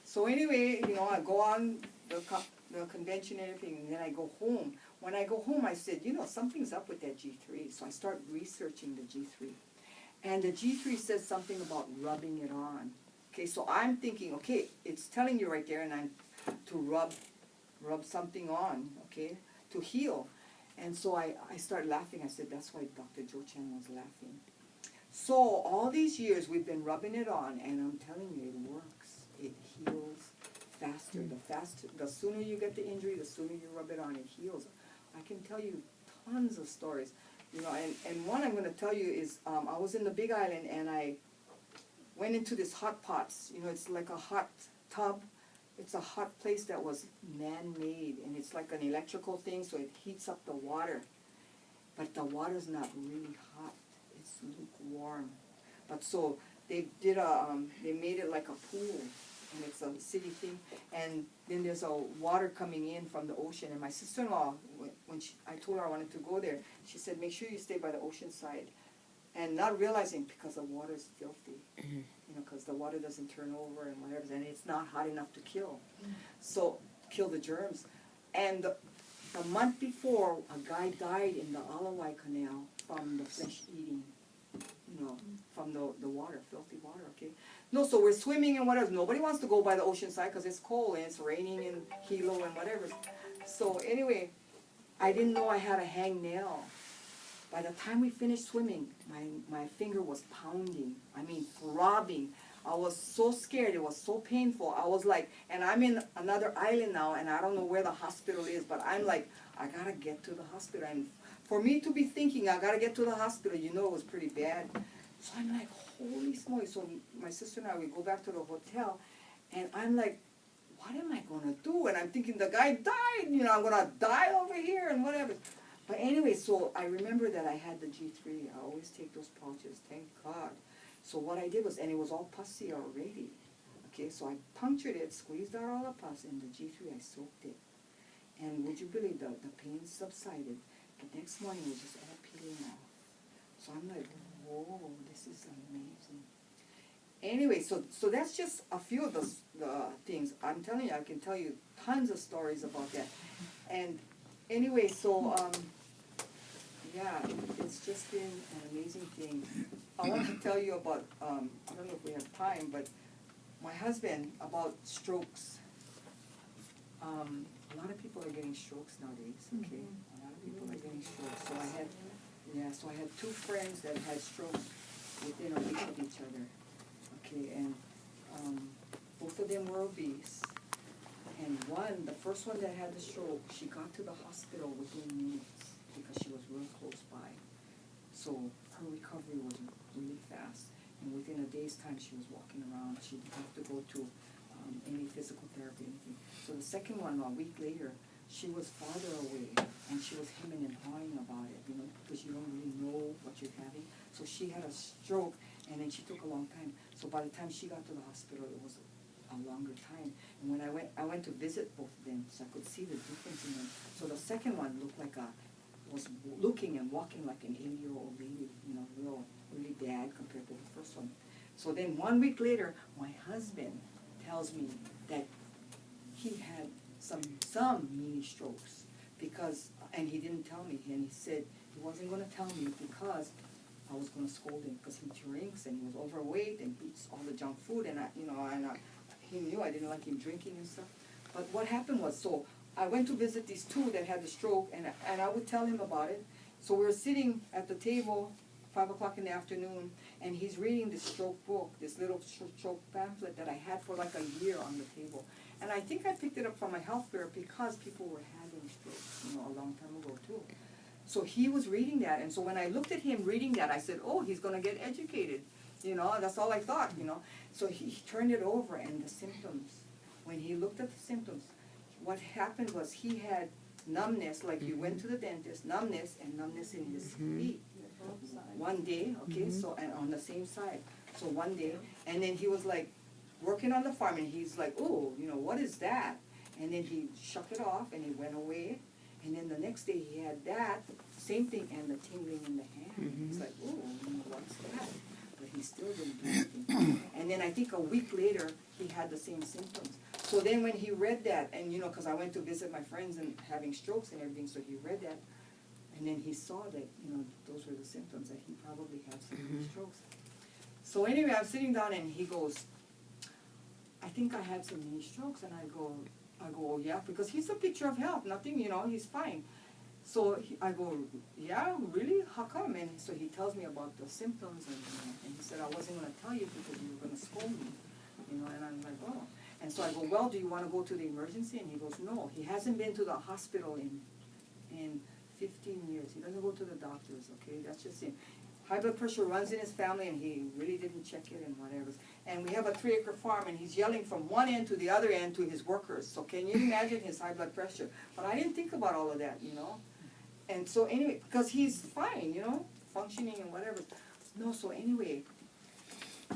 [SPEAKER 1] So anyway, I go on the convention and everything, and then I go home. When I go home, I said, something's up with that G3. So I start researching the G3. And the G3 says something about rubbing it on. Okay, so I'm thinking, okay, it's telling you right there, and I'm to rub something on, okay, to heal. And so I started laughing. I said, that's why Dr. Joe Chan was laughing. So all these years we've been rubbing it on, and I'm telling you, it works. It heals faster. The sooner you get the injury, the sooner you rub it on, it heals. I can tell you tons of stories. And one I'm going to tell you is I was in the Big Island, and I went into this hot pots. It's like a hot tub. It's a hot place that was man-made, and it's like an electrical thing, so it heats up the water. But the water's not really hot. It's lukewarm. But so they made it like a pool, and it's a city thing. And then there's a water coming in from the ocean. And my sister-in-law, when I told her I wanted to go there, she said, make sure you stay by the ocean side. And not realizing because the water is filthy, because the water doesn't turn over and whatever, and it's not hot enough to kill. So, kill the germs. And the month before, a guy died in the Alawai Canal from the flesh eating, from the water, filthy water, okay? No, so we're swimming and whatever. Nobody wants to go by the ocean side because it's cold and it's raining in Hilo and whatever. So anyway, I didn't know I had a hangnail. By the time we finished swimming, my finger was pounding. I mean, throbbing. I was so scared. It was so painful. I was like, and I'm in another island now, and I don't know where the hospital is, but I'm like, I gotta get to the hospital. And for me to be thinking, I gotta get to the hospital, it was pretty bad. So I'm like, holy smoly. So my sister and I, we go back to the hotel, and I'm like, what am I gonna do? And I'm thinking, the guy died, I'm gonna die over here and whatever. But anyway, so I remember that I had the G3. I always take those pouches, thank God. So what I did was, and it was all pussy already. Okay, so I punctured it, squeezed out all the pus, and the G3, I soaked it. And would you believe the pain subsided? The next morning it was just all peeling off. So I'm like, whoa, this is amazing. Anyway, so that's just a few of the things. I'm telling you, I can tell you tons of stories about that. And anyway, so yeah, it's just been an amazing thing. I want to tell you about, I don't know if we have time, but my husband, about strokes. A lot of people are getting strokes nowadays, okay? A lot of people are getting strokes. So I had two friends that had strokes within a week of each other, okay? And both of them were obese. And the first one that had the stroke, she got to the hospital within minutes because she was real close by. So her recovery was really fast. And within a day's time, she was walking around. She didn't have to go to any physical therapy, anything. So the second one, a week later, she was farther away, and she was hemming and hawing about it, because you don't really know what you're having. So she had a stroke, and then she took a long time. So by the time she got to the hospital, it was a longer time. And when I went to visit both of them, so I could see the difference in them. So the second one looked like was looking and walking like an 80-year-old lady, really bad compared to the first one. So then 1 week later, my husband tells me that he had some mini strokes and he didn't tell me, and he said he wasn't going to tell me because I was going to scold him because he drinks and he was overweight and eats all the junk food, and he knew I didn't like him drinking and stuff. But what happened was, so I went to visit these two that had the stroke, and I would tell him about it. So we were sitting at the table, 5 o'clock in the afternoon, and he's reading this stroke book, this little stroke pamphlet that I had for like a year on the table. And I think I picked it up from my health fair because people were having strokes, a long time ago too. So he was reading that, and so when I looked at him reading that, I said, oh, he's going to get educated. That's all I thought, So he turned it over, and the symptoms, when he looked at the symptoms, what happened was he had numbness, like you went to the dentist, numbness in his feet. One day, okay, so, and on the same side. So one day, and then he was like working on the farm, and he's like, oh, what is that? And then he shook it off, and he went away. And then the next day he had that, same thing, and the tingling in the hand. He's like, oh, what's that? But he still didn't do anything. And then I think a week later, he had the same symptoms. So then when he read that, and you know, because I went to visit my friends and having strokes and everything, so he read that, and then he saw that, you know, those were the symptoms, that he probably had some of these strokes. So anyway, I'm sitting down and he goes, I think I had some mini strokes. And I go, oh yeah, because he's a picture of health, nothing, you know, he's fine. So I go, yeah, really? How come? And so he tells me about the symptoms, and he said, I wasn't going to tell you because you were going to scold me, you know, and I'm like, oh. And so I go, well, do you want to go to the emergency? And he goes, no, he hasn't been to the hospital in 15 years. He doesn't go to the doctors, okay? That's just him. High blood pressure runs in his family, and he really didn't check it and whatever. And we have a 3-acre farm, and he's yelling from one end to the other end to his workers. So can you imagine his high blood pressure? But I didn't think about all of that, you know? And so anyway, because he's fine, you know, functioning and whatever. No, so anyway,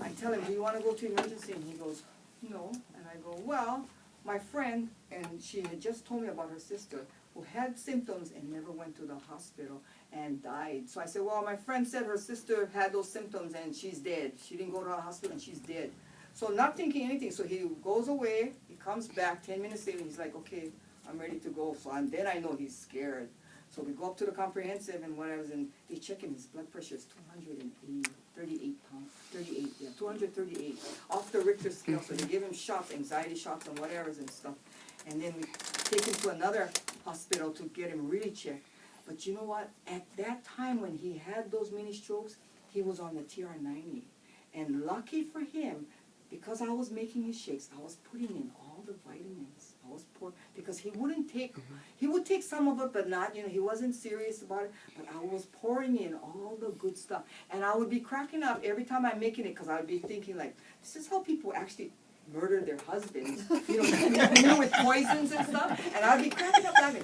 [SPEAKER 1] I tell him, do you want to go to emergency? And he goes, no. And I go, well, my friend, and she had just told me about her sister, who had symptoms and never went to the hospital and died. So I said, well, my friend said her sister had those symptoms and she's dead. She didn't go to the hospital and she's dead. So not thinking anything, so he goes away, he comes back, 10 minutes later, he's like, okay, I'm ready to go. So then I know he's scared. So we go up to the comprehensive and whatever, and they check him, his blood pressure is 238, off the Richter scale. So they give him shots, anxiety shots and whatever and stuff. And then we take him to another hospital to get him really checked. But you know what? At that time when he had those mini strokes, he was on the TR90. And lucky for him, because I was making his shakes, I was putting in all the vitamins. I was pouring, because he wouldn't take, he would take some of it, but not, you know, he wasn't serious about it. But I was pouring in all the good stuff. And I would be cracking up every time I'm making it, because I would be thinking like, this is how people actually murder their husbands, you know, with poisons and stuff. And I'd be cracking up laughing.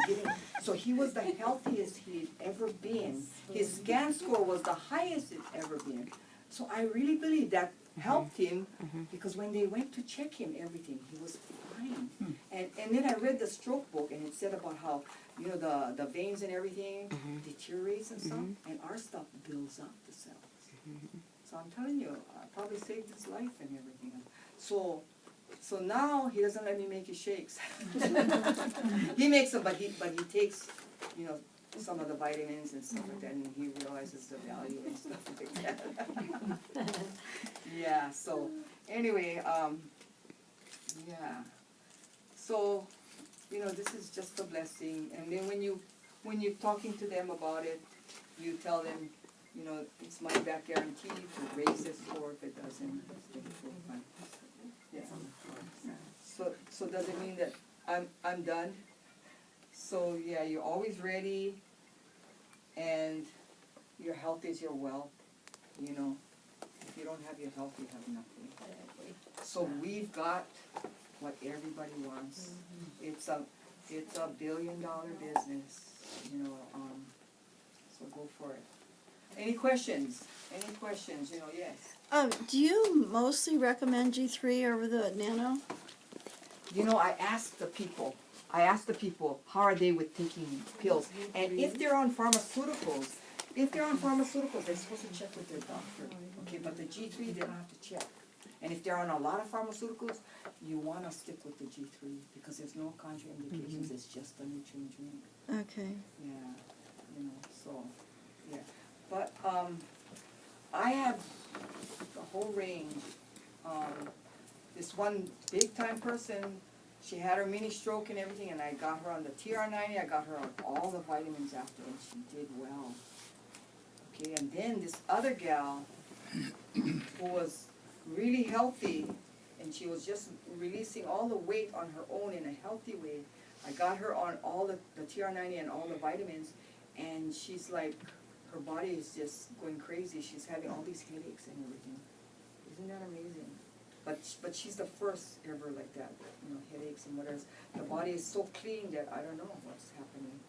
[SPEAKER 1] So he was the healthiest he'd ever been. His scan score was the highest it's ever been. So I really believe that helped him, because when they went to check him, everything, he was fine. And then I read the stroke book, and it said about how, you know, the veins and everything deteriorates and stuff, and our stuff builds up the cells. So I'm telling you, I probably saved his life and everything. So now he doesn't let me make his shakes. He makes them, but he takes, you know, some of the vitamins and stuff like that, and he realizes the value and stuff like that. Yeah, so anyway, yeah. So, you know, this is just a blessing. And then when you're talking to them about it, you tell them, you know, it's money back guarantee to raise this, or if it doesn't, yeah. So does it mean that I'm done? So yeah, you're always ready, and your health is your wealth. You know, if you don't have your health, you have nothing. So we've got what everybody wants. It's a $1 billion business. You know, so go for it. Any questions? Any questions? You know, yes.
[SPEAKER 3] Do you mostly recommend G3 over the Nano?
[SPEAKER 1] You know, I asked the people, how are they with taking pills? And if they're on pharmaceuticals, they're supposed to check with their doctor. Okay, but the G3, they don't have to check. And if they're on a lot of pharmaceuticals, you want to stick with the G3 because there's no contraindications. It's just a nutrient drink.
[SPEAKER 3] Okay.
[SPEAKER 1] Yeah, you know, so, yeah. But I have the whole range. This one big-time person, she had her mini stroke and everything, and I got her on the TR90, I got her on all the vitamins after, and she did well. Okay, and then this other gal who was really healthy, and she was just releasing all the weight on her own in a healthy way. I got her on all the TR90 and all the vitamins, and she's like, her body is just going crazy. She's having all these headaches and everything. Isn't that amazing? But she's the first ever like that, you know, headaches and whatever. The body is so clean that I don't know what's happening.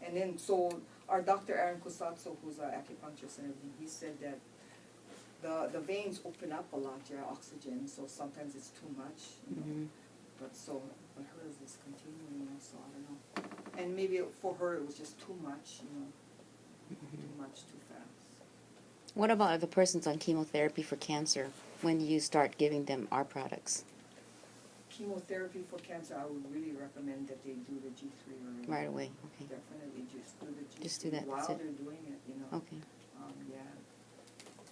[SPEAKER 1] And then, so our Dr. Aaron Kusatsu, who's an acupuncturist and everything, he said that the veins open up a lot, your oxygen, so sometimes it's too much, you know. But hers is continuing, so I don't know. And maybe for her it was just too much, you know, too much, too fast.
[SPEAKER 4] What about the persons on chemotherapy for cancer? When do you start giving them our products?
[SPEAKER 1] Chemotherapy for cancer, I would really recommend that they do the G3 already.
[SPEAKER 4] Right away, okay.
[SPEAKER 1] Definitely just do the G3
[SPEAKER 4] Just do that, that's
[SPEAKER 1] while
[SPEAKER 4] it.
[SPEAKER 1] they're doing it, you know.
[SPEAKER 4] Okay.
[SPEAKER 1] Yeah,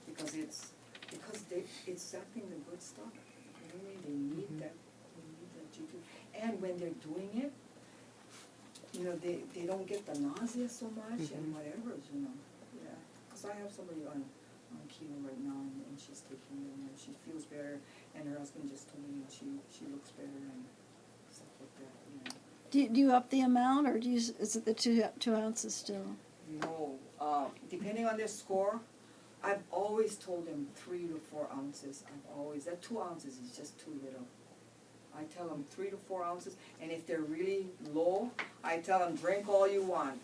[SPEAKER 1] because it's zapping the good stuff. You know what I mean? They need
[SPEAKER 4] Mhm.
[SPEAKER 1] that. They need that G2. And when they're doing it, you know, they don't get the nausea so much and
[SPEAKER 4] Mhm.
[SPEAKER 1] whatever, you know. Yeah, because I have somebody on chemo right now, and she's taking it, and she feels better. And her husband just told me she looks better and stuff like that. You know.
[SPEAKER 3] Do you up the amount, or do you, is it the 2 ounces still?
[SPEAKER 1] No, depending on their score, I've always told them 3 to 4 ounces. That 2 ounces is just too little. I tell them 3 to 4 ounces, and if they're really low, I tell them drink all you want.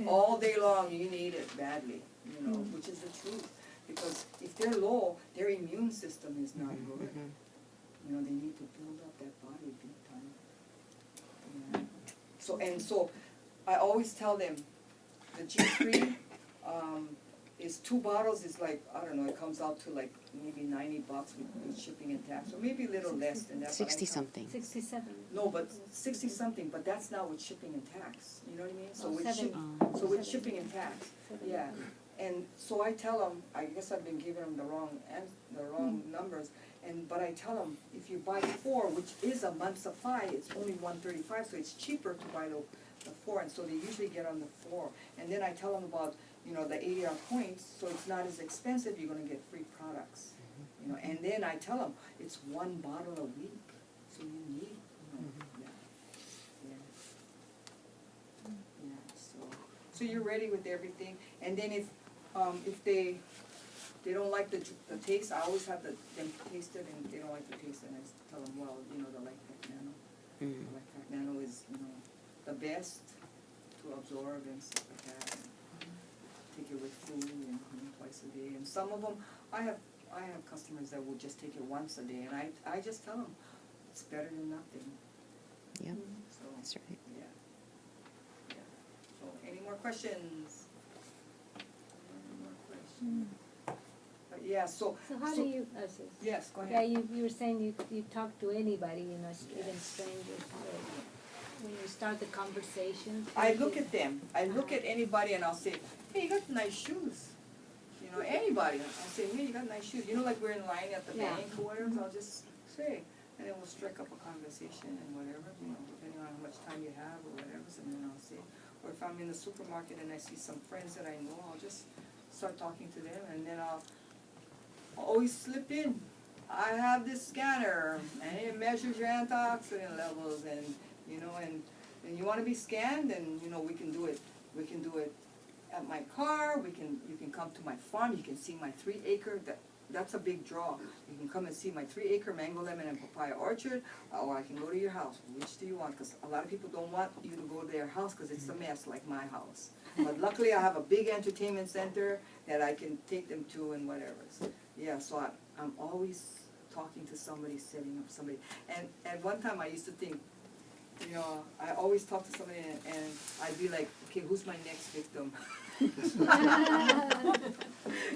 [SPEAKER 1] All day long, you need it badly, you know, which is the truth. Because if they're low, their immune system is not good.
[SPEAKER 4] Mhm.
[SPEAKER 1] You know, they need to build up that body big time. Yeah. So I always tell them the G3 is 2 bottles is like, I don't know, it comes out to like maybe $90 with shipping and tax, or maybe a little less than that. but I
[SPEAKER 4] 60
[SPEAKER 1] tell-
[SPEAKER 4] something.
[SPEAKER 5] 67.
[SPEAKER 1] No, but 60 something, but that's not with shipping and tax. You know what I mean? So
[SPEAKER 5] Oh,
[SPEAKER 1] with
[SPEAKER 5] 70.
[SPEAKER 1] so with
[SPEAKER 5] 70.
[SPEAKER 1] shipping and tax,
[SPEAKER 5] 70.
[SPEAKER 1] yeah. And so I tell them, I guess I've been giving them the wrong numbers, but I tell them if you buy 4, which is a month's supply, it's only $135, so it's cheaper to buy the 4, and so they usually get on the 4. And then I tell them about, you know, the ADR points, so it's not as expensive. You're gonna get free products, you know. And then I tell them it's 1 bottle a week, so you need, you know, yeah. So you're ready with everything, and then if they don't like the taste, I always have them taste it, and if they don't like the taste, then I tell them, well, you know, the Life Pack Nano.
[SPEAKER 4] Mhm.
[SPEAKER 1] The Life Pack Nano is, you know, the best to absorb and stuff like that. Take it with food and, you know, twice a day, and some of them, I have customers that will just take it once a day, and I just tell them, it's better than nothing.
[SPEAKER 4] Yep,
[SPEAKER 1] So,
[SPEAKER 4] that's right.
[SPEAKER 1] yeah. Yeah. So, any more questions? Any more questions? But yeah, so.
[SPEAKER 5] So how do you,
[SPEAKER 1] Yes, go
[SPEAKER 5] yeah,
[SPEAKER 1] ahead.
[SPEAKER 5] you were saying you talk to anybody, you know, even strangers, when you start the conversation?
[SPEAKER 1] I look at them. I look at anybody and I'll say, hey, you got nice shoes. You know, anybody. I'll say, hey, you got nice shoes. You know, like we're in line at the
[SPEAKER 5] Yeah.
[SPEAKER 1] bank or whatever, so I'll just say. And then we'll strike up a conversation and whatever, you know, depending on how much time you have or whatever. So then I'll say, or if I'm in the supermarket and I see some friends that I know, I'll just start talking to them, and then I'll always slip in. I have this scanner, and it measures your antioxidant levels, and you know, and you want to be scanned, and you know, we can do it. We can do it at my car. You can come to my farm. You can see my 3-acre. That's a big draw. You can come and see my 3-acre mango, lemon, and papaya orchard, or I can go to your house. Which do you want? Because a lot of people don't want you to go to their house because it's a mess like my house. But luckily, I have a big entertainment center that I can take them to and whatever. So, yeah, so I'm always talking to somebody, setting up somebody. And at one time, I used to think, you know, I always talk to somebody and I'd be like, okay, who's my next victim?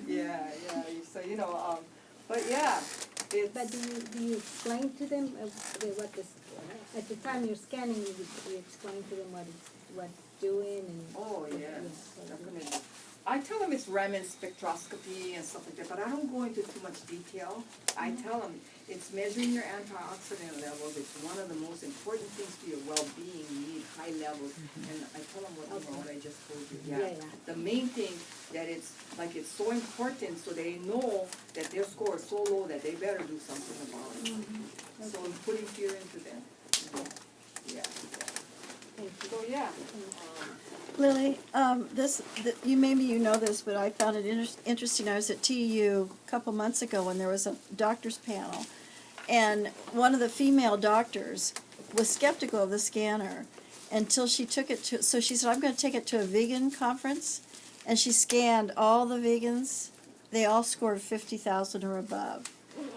[SPEAKER 1] Yeah. So, you know, but yeah, it's.
[SPEAKER 5] But do you explain to them what this, at the time you're scanning, you explain to them what it's doing and?
[SPEAKER 1] Oh, yes,
[SPEAKER 5] Yeah.
[SPEAKER 1] definitely. I tell them it's Raman spectroscopy and stuff like that, but I don't go into too much detail. I tell them it's measuring your antioxidant levels. It's one of the most important things to your well-being. You need high levels, and I tell them what I just told you.
[SPEAKER 5] Yeah.
[SPEAKER 1] The main thing that it's so important, so they know that their score is so low that they better do something about it. So I'm putting fear into them. Yeah.
[SPEAKER 5] Thank you.
[SPEAKER 1] So yeah.
[SPEAKER 3] Lily, maybe you know this, but I found it interesting. I was at TU a couple months ago when there was a doctor's panel, and one of the female doctors was skeptical of the scanner until she took it to, so she said, I'm going to take it to a vegan conference, and she scanned all the vegans. They all scored 50,000 or above.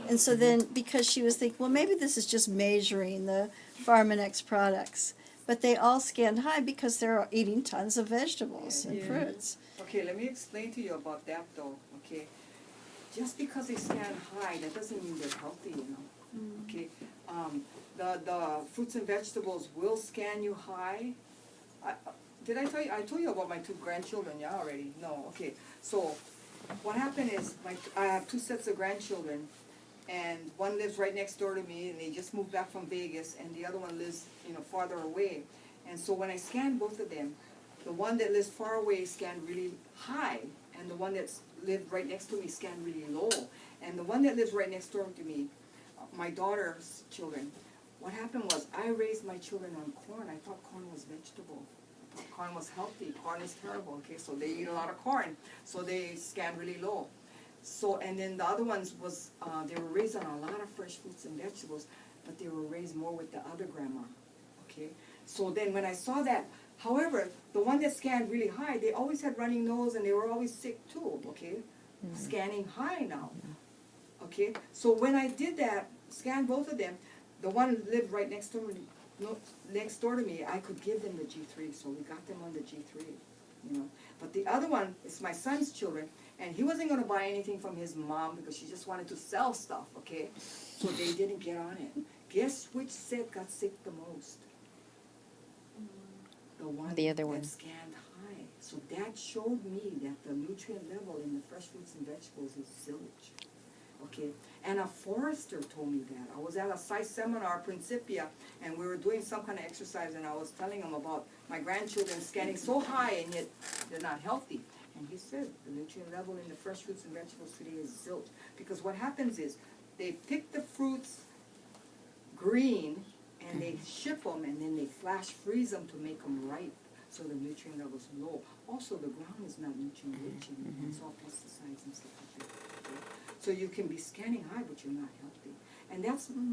[SPEAKER 3] And so then, because she was thinking, well, maybe this is just measuring the Pharmanex products. But they all scanned high because they're eating tons of vegetables and fruits.
[SPEAKER 1] Okay, let me explain to you about that though. okay? Just because they scan high, that doesn't mean they're healthy, you know, okay? The fruits and vegetables will scan you high. Did I tell you? I told you about my 2 grandchildren, yeah, already? No, okay. So, what happened is, I have 2 sets of grandchildren, and one lives right next door to me, and they just moved back from Vegas, and the other one lives, you know, farther away. And so when I scanned both of them, the one that lives far away scanned really high, and the one that's lived right next to me scanned really low. And the one that lives right next door to me, my daughter's children, what happened was I raised my children on corn. I thought corn was vegetable. I thought corn was healthy. Corn is terrible, okay? So they eat a lot of corn, so they scan really low. So, and then the other ones was, they were raised on a lot of fresh fruits and vegetables, but they were raised more with the other grandma, okay? So then when I saw that, however, the one that scanned really high, they always had running nose and they were always sick too, okay? Scanning high now, okay? So when I did that, scanned both of them, the one lived right next door to me, I could give them the G3, so we got them on the G3, you know? But the other one is my son's children, and he wasn't gonna buy anything from his mom because she just wanted to sell stuff, okay? So they didn't get on it. Guess which set got sick the most? The one
[SPEAKER 4] The other one.
[SPEAKER 1] that scanned high. So that showed me that the nutrient level in the fresh fruits and vegetables is zilch. Okay, and a forester told me that. I was at a site seminar, Principia, and we were doing some kind of exercise, and I was telling him about my grandchildren scanning so high, and yet they're not healthy. And he said the nutrient level in the fresh fruits and vegetables today is zilch. Because what happens is, they pick the fruits green, and they ship them, and then they flash freeze them to make them ripe, so the nutrient level is low. Also, the ground is not nutrient rich, and it's all pesticides and stuff like that. Okay? So you can be scanning high, but you're not healthy. And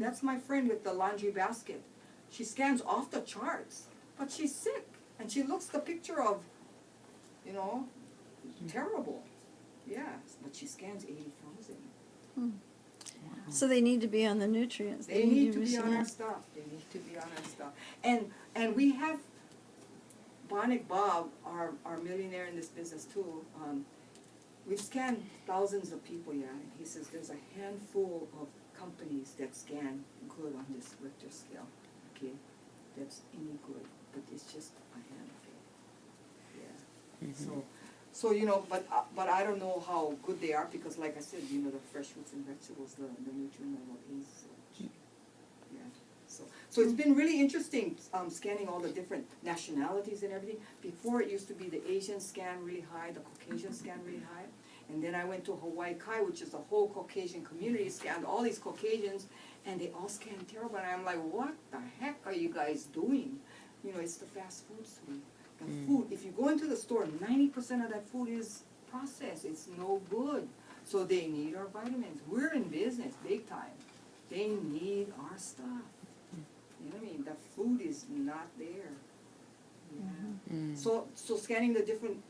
[SPEAKER 1] that's my friend with the laundry basket. She scans off the charts, but she's sick, and she looks the picture of, you know, terrible. Yeah, but she scans 80,000.
[SPEAKER 3] So they need to be on the nutrients.
[SPEAKER 1] They need to be
[SPEAKER 3] receive-
[SPEAKER 1] on our stuff. They need to be on our stuff. And we have Bonic Bob, our millionaire in this business too. We've scanned thousands of people, yeah. And he says there's a handful of companies that scan good on this Richter scale. Okay, that's any good, but it's just a handful. Yeah. So you know, but I don't know how good they are because, like I said, you know, the fresh fruits and vegetables, the nutrient level is zilch. Yeah. So it's been really interesting scanning all the different nationalities and everything. Before it used to be the Asians scan really high, the Caucasians scan really high, and then I went to Hawaii Kai, which is the whole Caucasian community, scanned all these Caucasians, and they all scan terrible. And I'm like, what the heck are you guys doing? You know, it's the fast food suite. The food, if you go into the store, 90% of that food is processed. It's no good. So they need our vitamins. We're in business, big time. They need our stuff. You know what I mean? The food is not there. Yeah. So scanning the different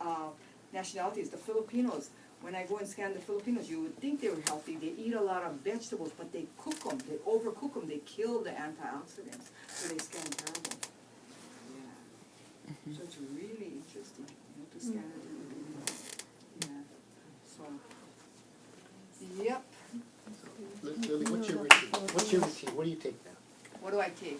[SPEAKER 1] nationalities, the Filipinos, when I go and scan the Filipinos, you would think they were healthy. They eat a lot of vegetables, but they cook them. They overcook them. They kill the antioxidants. So they scan terrible. Yeah. So it's really interesting, you know, to scan it. Yeah. So, yep.
[SPEAKER 6] Lily, what's your routine? What's your routine? What do you take now?
[SPEAKER 1] What do I take?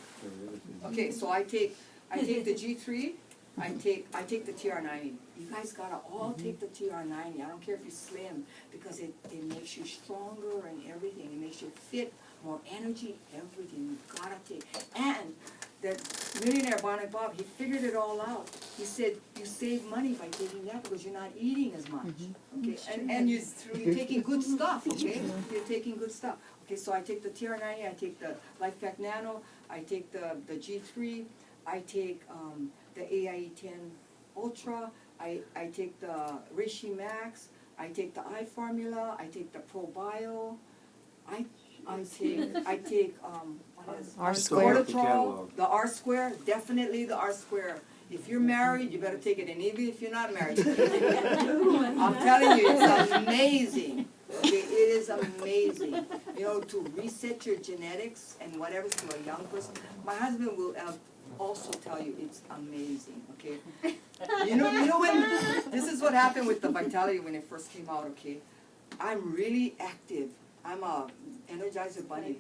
[SPEAKER 1] Okay, so I take the G3, I take the TR90. You guys gotta all take the TR90. I don't care if you're slim, because it makes you stronger and everything. It makes you fit, more energy, everything. You gotta take. And the millionaire Bonic Bob, he figured it all out. He said, you save money by taking that because you're not eating as much. Okay, and you're taking good stuff, okay? You're taking good stuff. Okay, so I take the TR90, I take the Life Pack Nano, I take the G3, I take the AIE10 Ultra, I take the Reishi Max, I take the I Formula, I take the Pro Bio, I take what is
[SPEAKER 4] R Square.
[SPEAKER 1] Orthotrol, the R Square, definitely the R Square. If you're married, you better take it, and even if you're not married, you better take it. I'm telling you, it's amazing. Okay, it is amazing. You know, to reset your genetics and whatever to a young person. My husband will also tell you it's amazing. Okay, you know when this is what happened with the Vitality when it first came out. Okay, I'm really active. I'm a Energizer bunny.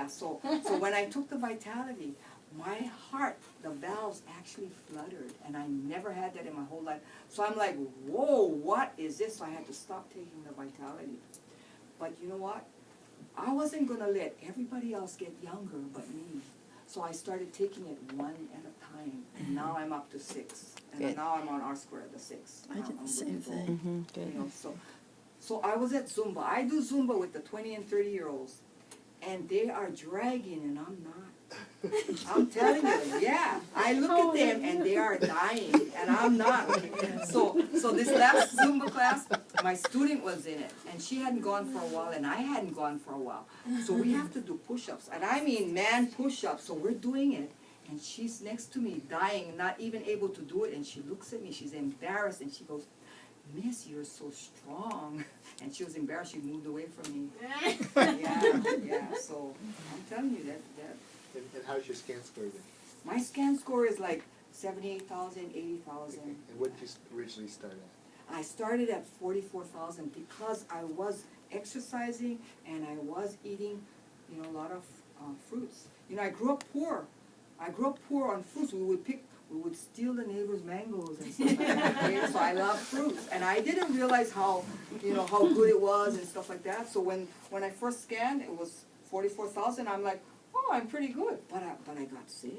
[SPEAKER 1] So when I took the Vitality, my heart, the valves actually fluttered, and I never had that in my whole life. So I'm like, whoa, what is this? So I had to stop taking the Vitality. But you know what? I wasn't gonna let everybody else get younger but me. So I started taking it one at a time, and now I'm up to 6. And
[SPEAKER 4] Good.
[SPEAKER 1] now I'm on R squared, the 6.
[SPEAKER 3] I did
[SPEAKER 1] I'm
[SPEAKER 3] the
[SPEAKER 1] good
[SPEAKER 3] same
[SPEAKER 1] to go.
[SPEAKER 3] thing.
[SPEAKER 4] Good.
[SPEAKER 1] You know, so I was at Zumba. I do Zumba with the 20 and 30-year-olds, and they are dragging, and I'm not. I'm telling you, yeah. I look at them, and they are dying, and I'm not. So this last Zumba class, my student was in it, and she hadn't gone for a while, and I hadn't gone for a while. So we have to do push-ups, and I mean man push-ups. So we're doing it, and she's next to me, dying, not even able to do it, and she looks at me. She's embarrassed, and she goes, "Miss, you're so strong." And she was embarrassed. She moved away from me. Yeah. So I'm telling you that.
[SPEAKER 6] And how's your scan score then?
[SPEAKER 1] My scan score is like 78,000, 80,000.
[SPEAKER 6] And what did you originally start at?
[SPEAKER 1] I started at 44,000 because I was exercising and I was eating, you know, a lot of fruits. You know, I grew up poor. I grew up poor on fruits. We would steal the neighbor's mangoes and stuff like that. Okay? So I love fruits, and I didn't realize how, you know, how good it was and stuff like that. So when I first scanned, it was 44,000. I'm like, oh, I'm pretty good. But I got sick,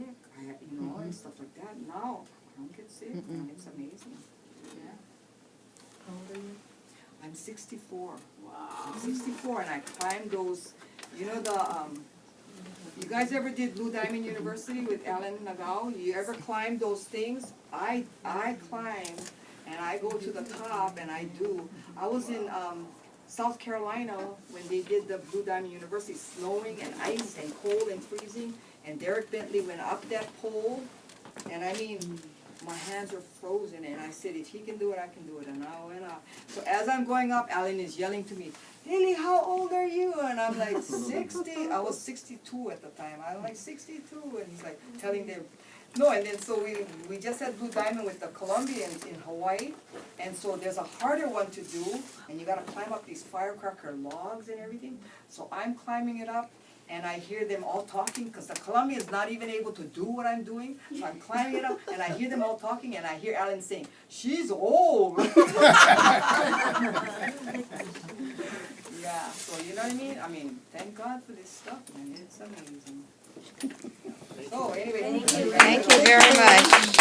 [SPEAKER 1] you know, and stuff like that. Now I don't get sick. And it's amazing. Yeah. How old are you? I'm 64. Wow. I'm 64, and I climbed those. You know you guys ever did Blue Diamond University with Alan Nagao? You ever climbed those things? I climb, and I go to the top, and I do. I was in South Carolina when they did the Blue Diamond University, snowing and ice and cold and freezing, and Derek Bentley went up that pole, and I mean, my hands are frozen, and I said, if he can do it, I can do it, and I went up. So as I'm going up, Alan is yelling to me, "Lily, how old are you?" And I'm like, 60. I was 62 at the time. I'm like, 62, and he's like telling them. No, and then so we just had Blue Diamond with the Colombians in Hawaii, and so there's a harder one to do, and you gotta climb up these firecracker logs and everything. So I'm climbing it up, and I hear them all talking, because the Colombian's not even able to do what I'm doing, so I'm climbing it up, and I hear them all talking, and I hear Alan saying, "She's old." Yeah, so you know what I mean? I mean, thank God for this stuff, man, it's amazing. So anyway.
[SPEAKER 5] Thank you.
[SPEAKER 4] Thank you very much.